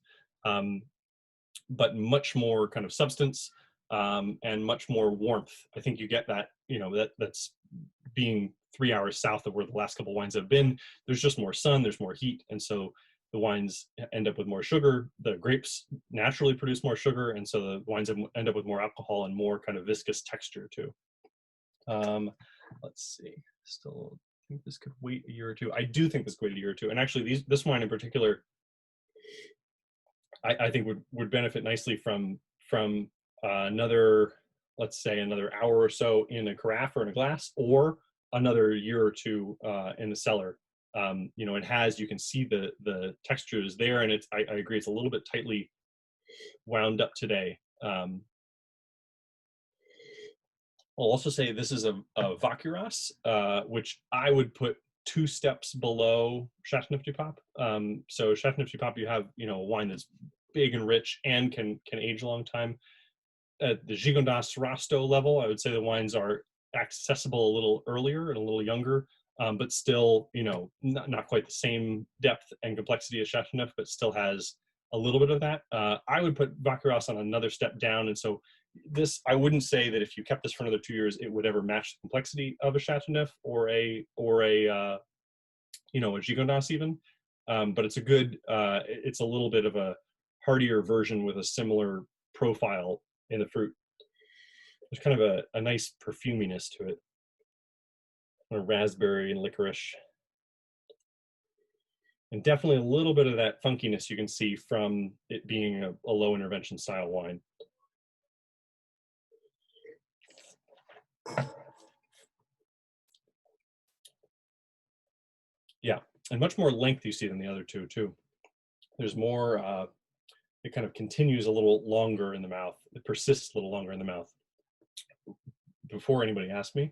but much more kind of substance and much more warmth. I think you get that, you know, that's being 3 hours south of where the last couple wines have been. There's just more sun, there's more heat, and so the wines end up with more sugar. The grapes naturally produce more sugar, and so the wines end up with more alcohol and more kind of viscous texture too. Let's see. Still think this could wait a year or two. I do think this could wait a year or two. And actually, this wine in particular, I think would benefit nicely from another, let's say, another hour or so in a carafe or in a glass, or another year or two in the cellar. You know, it has, you can see the texture is there, and I agree, it's a little bit tightly wound up today. I'll also say this is a Vacuras, which I would put 2 steps below Chateauneuf-du-Pape. So Chateauneuf-du-Pape, you have, you know, a wine that's big and rich and can age a long time. At the Gigondas Rasteau level, I would say the wines are accessible a little earlier and a little younger, but still, you know, not quite the same depth and complexity as Chateauneuf, but still has a little bit of that. I would put Vacuras on another step down, and so this, I wouldn't say that if you kept this for another 2 years, it would ever match the complexity of a Chateauneuf or a you know, a Gigondas even. But it's a good, it's a little bit of a heartier version with a similar profile in the fruit. There's kind of a nice perfuminess to it, kind of raspberry and licorice, and definitely a little bit of that funkiness you can see from it being a low intervention style wine. Yeah, and much more length you see than the other two too. There's more, it kind of continues a little longer in the mouth. It persists a little longer in the mouth. Before anybody asks me,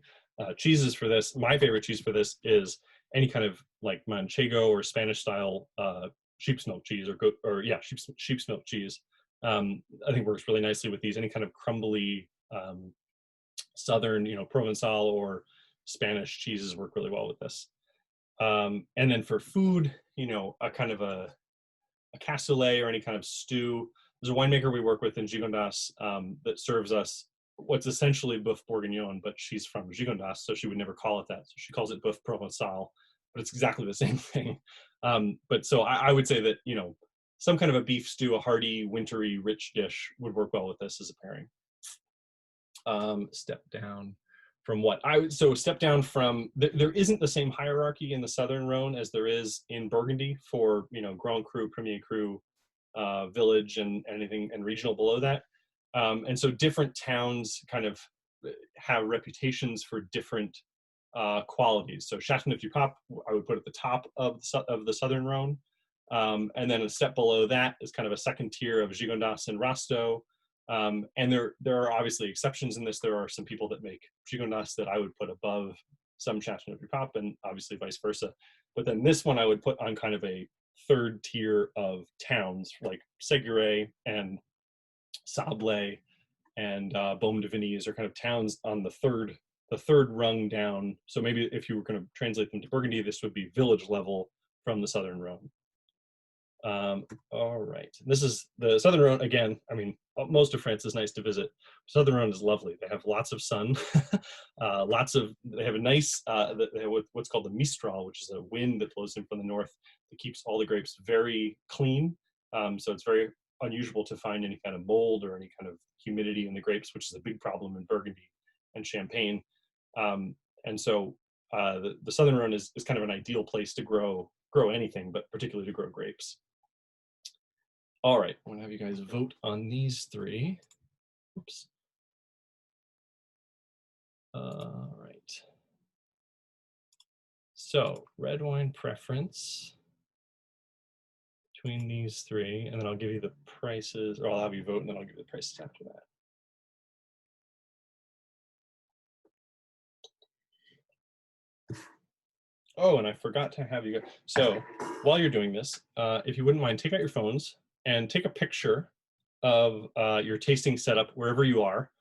cheeses for this, my favorite cheese for this is any kind of like Manchego or Spanish style sheep's milk cheese, or yeah, sheep's milk cheese. I think works really nicely with these. Any kind of crumbly southern, you know, Provençal or Spanish cheeses work really well with this. And then for food, you know, a kind of a cassoulet or any kind of stew. There's a winemaker we work with in Gigondas that serves us what's essentially boeuf bourguignon, but she's from Gigondas, so she would never call it that. So she calls it boeuf provençal, but it's exactly the same thing. But so I would say that, you know, some kind of a beef stew, a hearty, wintry, rich dish would work well with this as a pairing. Step down from what I would, so step down from, there isn't the same hierarchy in the Southern Rhone as there is in Burgundy for, you know, Grand Cru, Premier Cru, Village, and anything, and regional below that. And so different towns kind of have reputations for different qualities. So Chateauneuf-du-Pape, I would put at the top of the Southern Rhone. And then a step below that is kind of a second tier of Gigondas and Rasteau. And there are obviously exceptions in this. There are some people that make Gigondas that I would put above some Chateauneuf-du-Pape, and obviously vice versa. But then this one I would put on kind of a third tier of towns like Séguret and Sablé and Baume de Venise are kind of towns on the third rung down. So maybe if you were going to translate them to Burgundy, this would be village level from the Southern Rhone. All right, this is the Southern Rhone again. I mean, most of France is nice to visit. Southern Rhone is lovely. They have lots of sun, they have a nice, they have what's called the mistral, which is a wind that blows in from the north that keeps all the grapes very clean. So it's very unusual to find any kind of mold or any kind of humidity in the grapes, which is a big problem in Burgundy and Champagne. And so the Southern Rhone is kind of an ideal place to grow anything, but particularly to grow grapes. All right, I'm gonna have you guys vote on these 3. Oops. All right. So red wine preference between these 3, and then I'll give you the prices, or I'll have you vote, and then I'll give you the prices after that. Oh, and I forgot to have you guys. So while you're doing this, if you wouldn't mind, take out your phones and take a picture of your tasting setup wherever you are.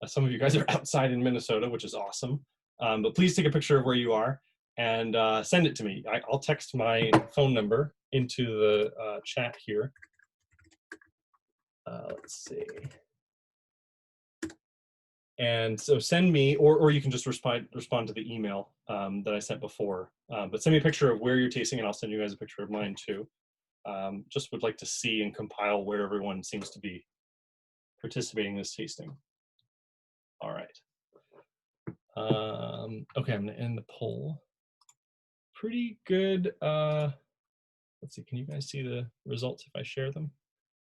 Some of you guys are outside in Minnesota, which is awesome. But please take a picture of where you are and send it to me. I'll text my phone number into the chat here. Let's see. And so send me, or you can just respond to the email that I sent before. But send me a picture of where you're tasting, and I'll send you guys a picture of mine too. Just would like to see and compile where everyone seems to be participating in this tasting. All right. Okay, I'm gonna end the poll. Pretty good. Let's see, can you guys see the results if I share them?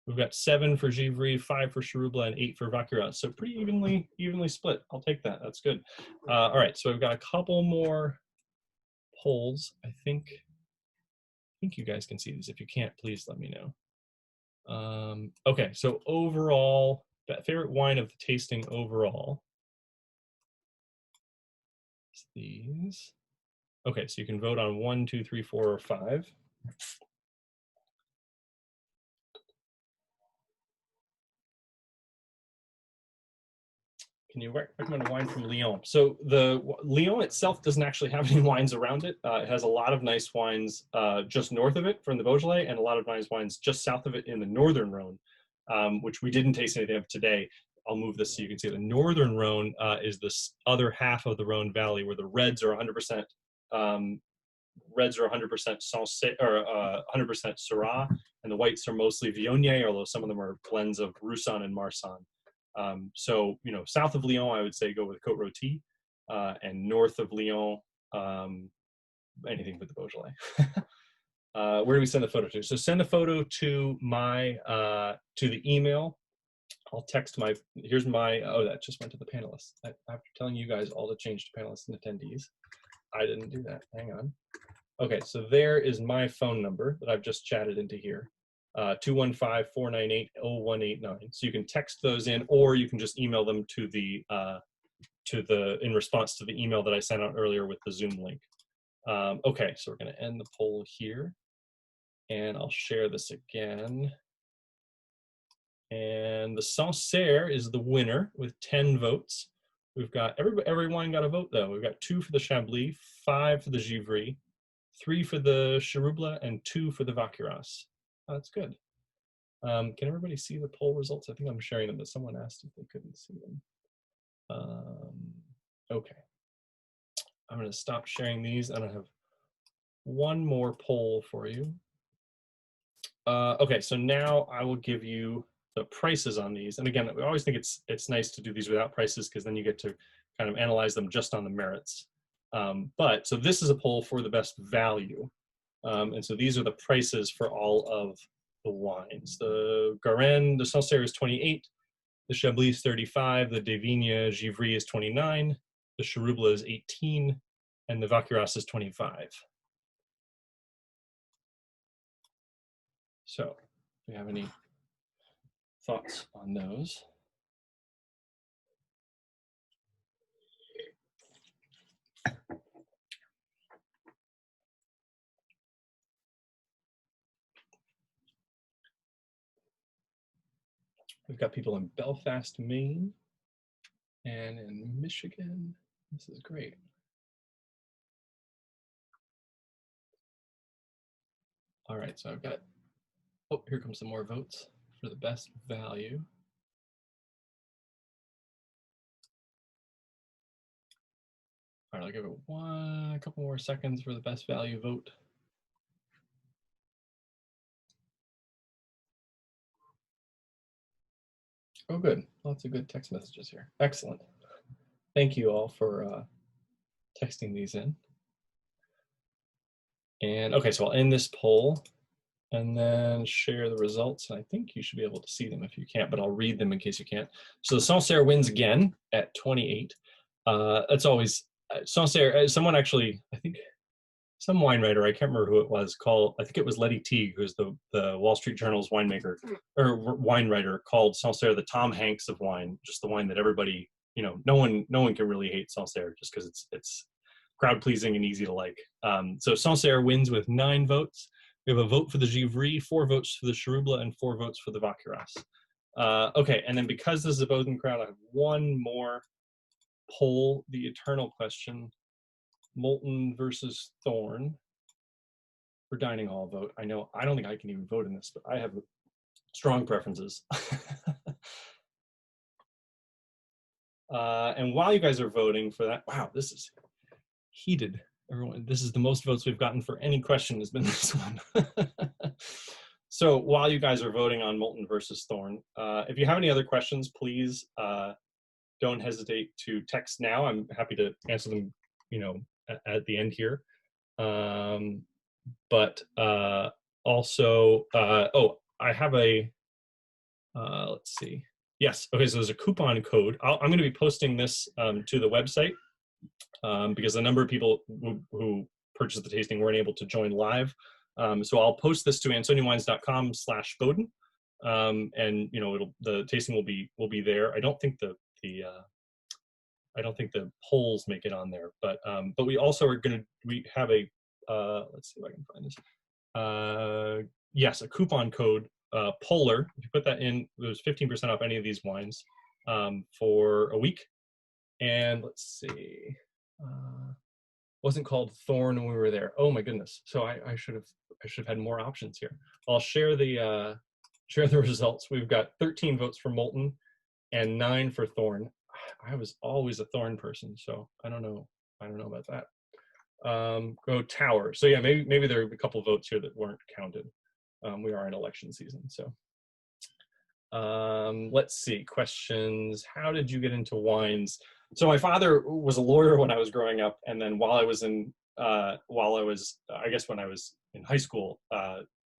We've got 7 for Givry, 5 for Cherubla, and 8 for Vacuras. So pretty evenly split. I'll take that. That's good. All right, so we've got a couple more polls. I think you guys can see these. If you can't, please let me know. Okay, so overall, favorite wine of the tasting overall is these. Okay, so you can vote on 1, 2, 3, 4, or 5. Can you recommend a wine from Lyon? So the Lyon itself doesn't actually have any wines around it. It has a lot of nice wines just north of it from the Beaujolais, and a lot of nice wines just south of it in the northern Rhone, which we didn't taste anything of today. I'll move this so you can see the northern Rhone is this other half of the Rhone Valley where the reds are 100%. Reds are 100% Sancerre, or 100% Syrah, and the whites are mostly Viognier, although some of them are blends of Roussanne and Marsanne. So, you know, south of Lyon, I would say go with Côte Rôtie, and north of Lyon, anything but the Beaujolais. Where do we send the photo to? So send the photo to my, to the email. I'll text my, here's my, oh, that just went to the panelists. After telling you guys all to change to panelists and attendees, I didn't do that, hang on. Okay, so there is my phone number that I've just chatted into here. 215-498-0189. So you can text those in, or you can just email them to the in response to the email that I sent out earlier with the Zoom link. Okay, so we're going to end the poll here, and I'll share this again. And the Sancerre is the winner with 10 votes. We've got every wine got a vote though. We've got 2 for the Chablis, 5 for the Givry, 3 for the Cherubla, and 2 for the Vacuras. Oh, that's good. Can everybody see the poll results? I think I'm sharing them, but someone asked if they couldn't see them. Okay. I'm going to stop sharing these, and I have one more poll for you. Okay, so now I will give you the prices on these. And again, we always think it's nice to do these without prices, because then you get to kind of analyze them just on the merits. But so this is a poll for the best value. And so these are the prices for all of the wines. The Garenne, the Sancerre is 28, the Chablis is 35, the Devigne Givry is 29, the Cherubla is 18, and the Vacuras is 25. So, do you have any thoughts on those? We've got people in Belfast, Maine, and in Michigan. This is great. All right, so I've got, oh, here comes some more votes for the best value. All right, I'll give it a couple more seconds for the best value vote. Oh, good. Lots of good text messages here. Excellent. Thank you all for texting these in. And okay, so I'll end this poll and then share the results. I think you should be able to see them if you can't, but I'll read them in case you can't. So the Sancerre wins again at 28. That's always, Sancerre, someone actually, I think, some wine writer, I can't remember who it was, I think it was Letty Teague, who's the Wall Street Journal's winemaker, or wine writer, called Sancerre the Tom Hanks of wine, just the wine that everybody, you know, no one can really hate Sancerre just because it's crowd pleasing and easy to like. So Sancerre wins with 9 votes. We have a vote for the Givry, 4 votes for the Cherubla, and 4 votes for the Vacuras. Okay, and then because this is a Bowdoin crowd, I have one more poll, the eternal question. Molten versus Thorn for dining hall vote. I know, I don't think I can even vote in this, but I have strong preferences. And while you guys are voting for that, wow, this is heated. Everyone, this is the most votes we've gotten for any question has been this one. So while you guys are voting on Molten versus Thorn, if you have any other questions, please don't hesitate to text now. I'm happy to answer them, at the end here. But also, oh, I have a, let's see. Yes, okay, so there's a coupon code. I'm going to be posting this to the website because a number of people who purchased the tasting weren't able to join live. So I'll post this to AnsoniaWines.com/Bowdoin, and the tasting will be there. I don't think the polls make it on there, but we also are we have a let's see if I can find this. Yes, a coupon code, Polar. If you put that in, there's 15% off any of these wines for a week. And let's see, wasn't called Thorn when we were there. Oh my goodness! So I should have had more options here. I'll share the results. We've got 13 votes for Molten and 9 for Thorn. I was always a Thorn person, so I don't know about that. Go Tower. So yeah, maybe there are a couple of votes here that weren't counted. We are in election season, so let's see. Questions. How did you get into wines? So my father was a lawyer when I was growing up, and then when I was in high school,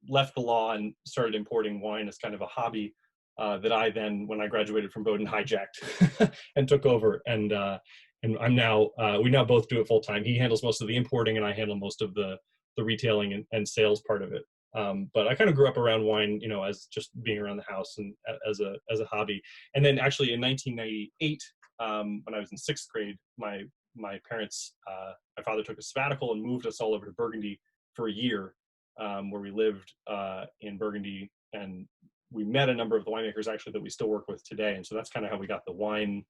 left the law and started importing wine as kind of a hobby that I then, when I graduated from Bowdoin, hijacked and took over. And I'm now, we now both do it full time. He handles most of the importing, and I handle most of the retailing and sales part of it. But I kind of grew up around wine, as just being around the house and as a hobby. And then actually in 1998, when I was in 6th grade, my parents, my father took a sabbatical and moved us all over to Burgundy for a year, where we lived in Burgundy, and we met a number of the winemakers actually that we still work with today. And so that's kind of how we got the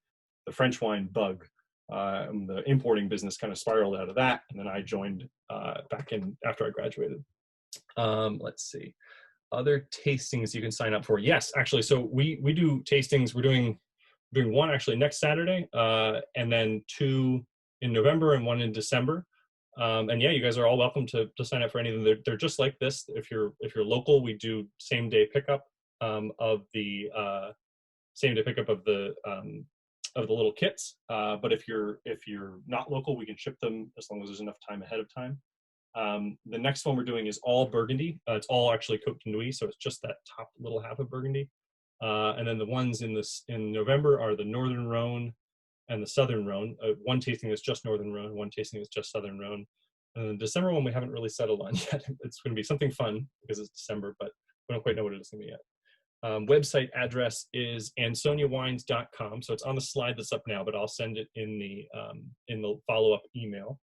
French wine bug. The importing business kind of spiraled out of that, and then I joined back in after I graduated. Let's see, other tastings you can sign up for. Yes, actually, so we do tastings. We're doing one actually next Saturday, and then 2 in November and 1 in December. And yeah, you guys are all welcome to sign up for any of them. They're just like this. If you're local, we do same day pickup of the little kits. But if you're not local, we can ship them as long as there's enough time ahead of time. The next one we're doing is all Burgundy. It's all actually Côte de Nuit, so it's just that top little half of Burgundy. And then the ones in November are the Northern Rhone and the Southern Rhone. One tasting is just Northern Rhone, one tasting is just Southern Rhone. And the December one we haven't really settled on yet. It's going to be something fun because it's December, but we don't quite know what it is going to be yet. Website address is AnsoniaWines.com. So it's on the slide that's up now, but I'll send it in the follow-up email.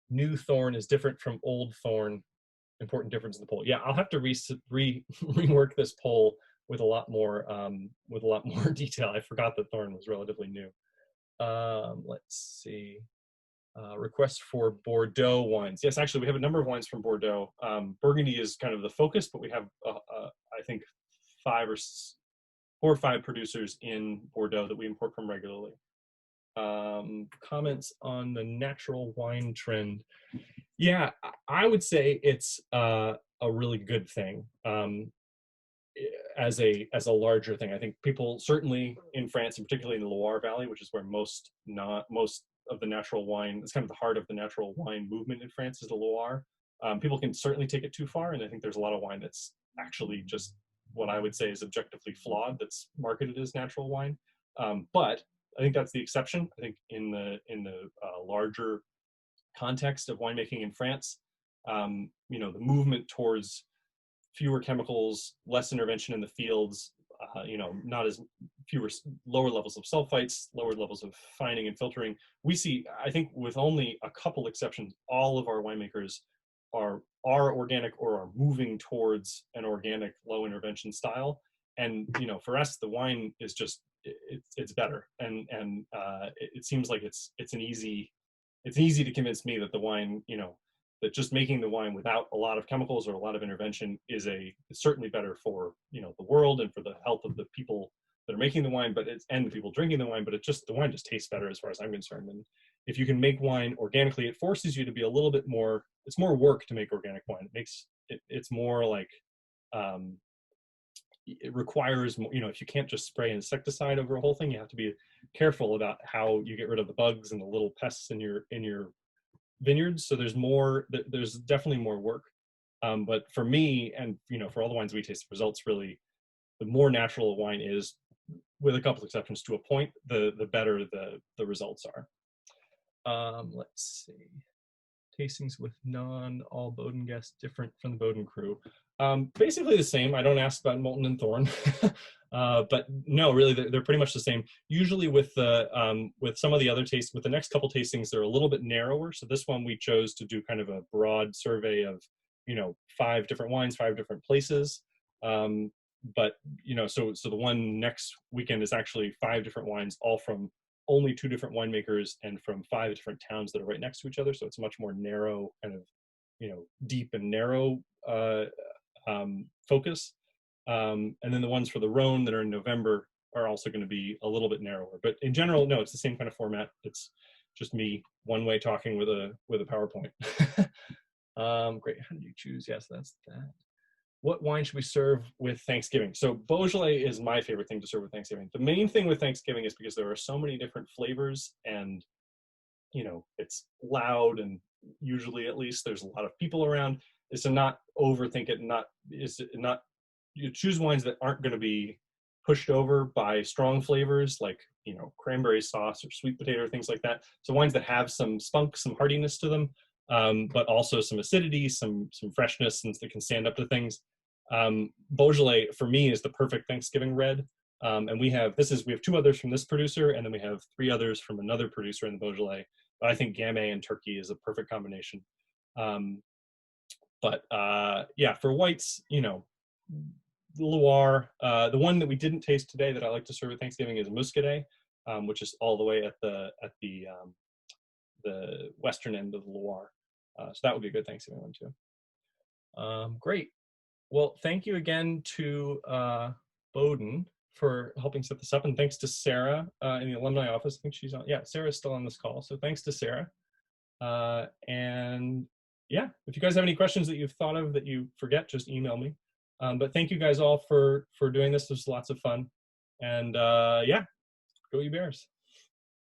New Thorn is different from old Thorn. Important difference in the poll. Yeah, I'll have to rework this poll with a lot more detail. I forgot that Thorn was relatively new. Let's see. Requests for Bordeaux wines. Yes, actually, we have a number of wines from Bordeaux. Burgundy is kind of the focus, but we have I think 4 or 5 producers in Bordeaux that we import from regularly. Comments on the natural wine trend. Yeah, I would say it's a really good thing as a larger thing. I think people certainly in France, and particularly in the Loire Valley, which is where most of the natural wine, it's kind of the heart of the natural wine movement in France, is the Loire. People can certainly take it too far, and I think there's a lot of wine that's actually just what I would say is objectively flawed that's marketed as natural wine. But I think that's the exception. I think in the larger context of winemaking in France, the movement towards fewer chemicals, less intervention in the fields, not as lower levels of sulfites, lower levels of fining and filtering. We see, I think with only a couple exceptions, all of our winemakers are organic or are moving towards an organic low intervention style. And for us, the wine is just it's better, and it seems like it's easy to convince me that the wine, that just making the wine without a lot of chemicals or a lot of intervention is certainly better for the world and for the health of the people that are making the wine, and the people drinking the wine. But the wine just tastes better as far as I'm concerned. And if you can make wine organically, it forces you to be a little bit more. It's more work to make organic wine. It's more like it requires more, if you can't just spray insecticide over a whole thing, you have to be careful about how you get rid of the bugs and the little pests in your vineyards. So there's definitely more work. But for me, and for all the wines we taste, the results really, the more natural a wine is, with a couple exceptions to a point, the better the results are. Let's see. Tastings with all Bowdoin guests different from the Bowdoin crew. Basically the same. I don't ask about Molten and Thorn, but no, really they're pretty much the same. Usually with some of the other tastes, with the next couple tastings, they're a little bit narrower. So this one we chose to do kind of a broad survey of 5 different wines, 5 different places. But so the one next weekend is actually 5 different wines, all from only 2 different winemakers and from 5 different towns that are right next to each other. So it's a much more narrow, kind of deep and narrow focus. And then the ones for the Rhone that are in November are also going to be a little bit narrower. But in general, no, it's the same kind of format. It's just me one way talking with a PowerPoint. Great. How did you choose? Yes, that's that. What wine should we serve with Thanksgiving? So Beaujolais is my favorite thing to serve with Thanksgiving. The main thing with Thanksgiving is because there are so many different flavors, and it's loud, and usually, at least, there's a lot of people around, is to not overthink it, and you choose wines that aren't going to be pushed over by strong flavors like cranberry sauce or sweet potato, things like that. So wines that have some spunk, some hardiness to them, but also some acidity, some freshness, and that can stand up to things. Beaujolais for me is the perfect Thanksgiving red. And we have 2 others from this producer, and then we have 3 others from another producer in the Beaujolais. But I think Gamay and Turkey is a perfect combination. Yeah, for whites, the Loire, the one that we didn't taste today that I like to serve at Thanksgiving is Muscadet, which is all the way at the western end of the Loire. So that would be a good Thanksgiving one too. Great. Well, thank you again to Bowdoin for helping set this up, and thanks to Sarah in the alumni office. I think she's on. Yeah, Sarah's still on this call, so thanks to Sarah. And yeah, if you guys have any questions that you've thought of that you forget, just email me. But thank you guys all for doing this. This was lots of fun, and yeah, go you Bears.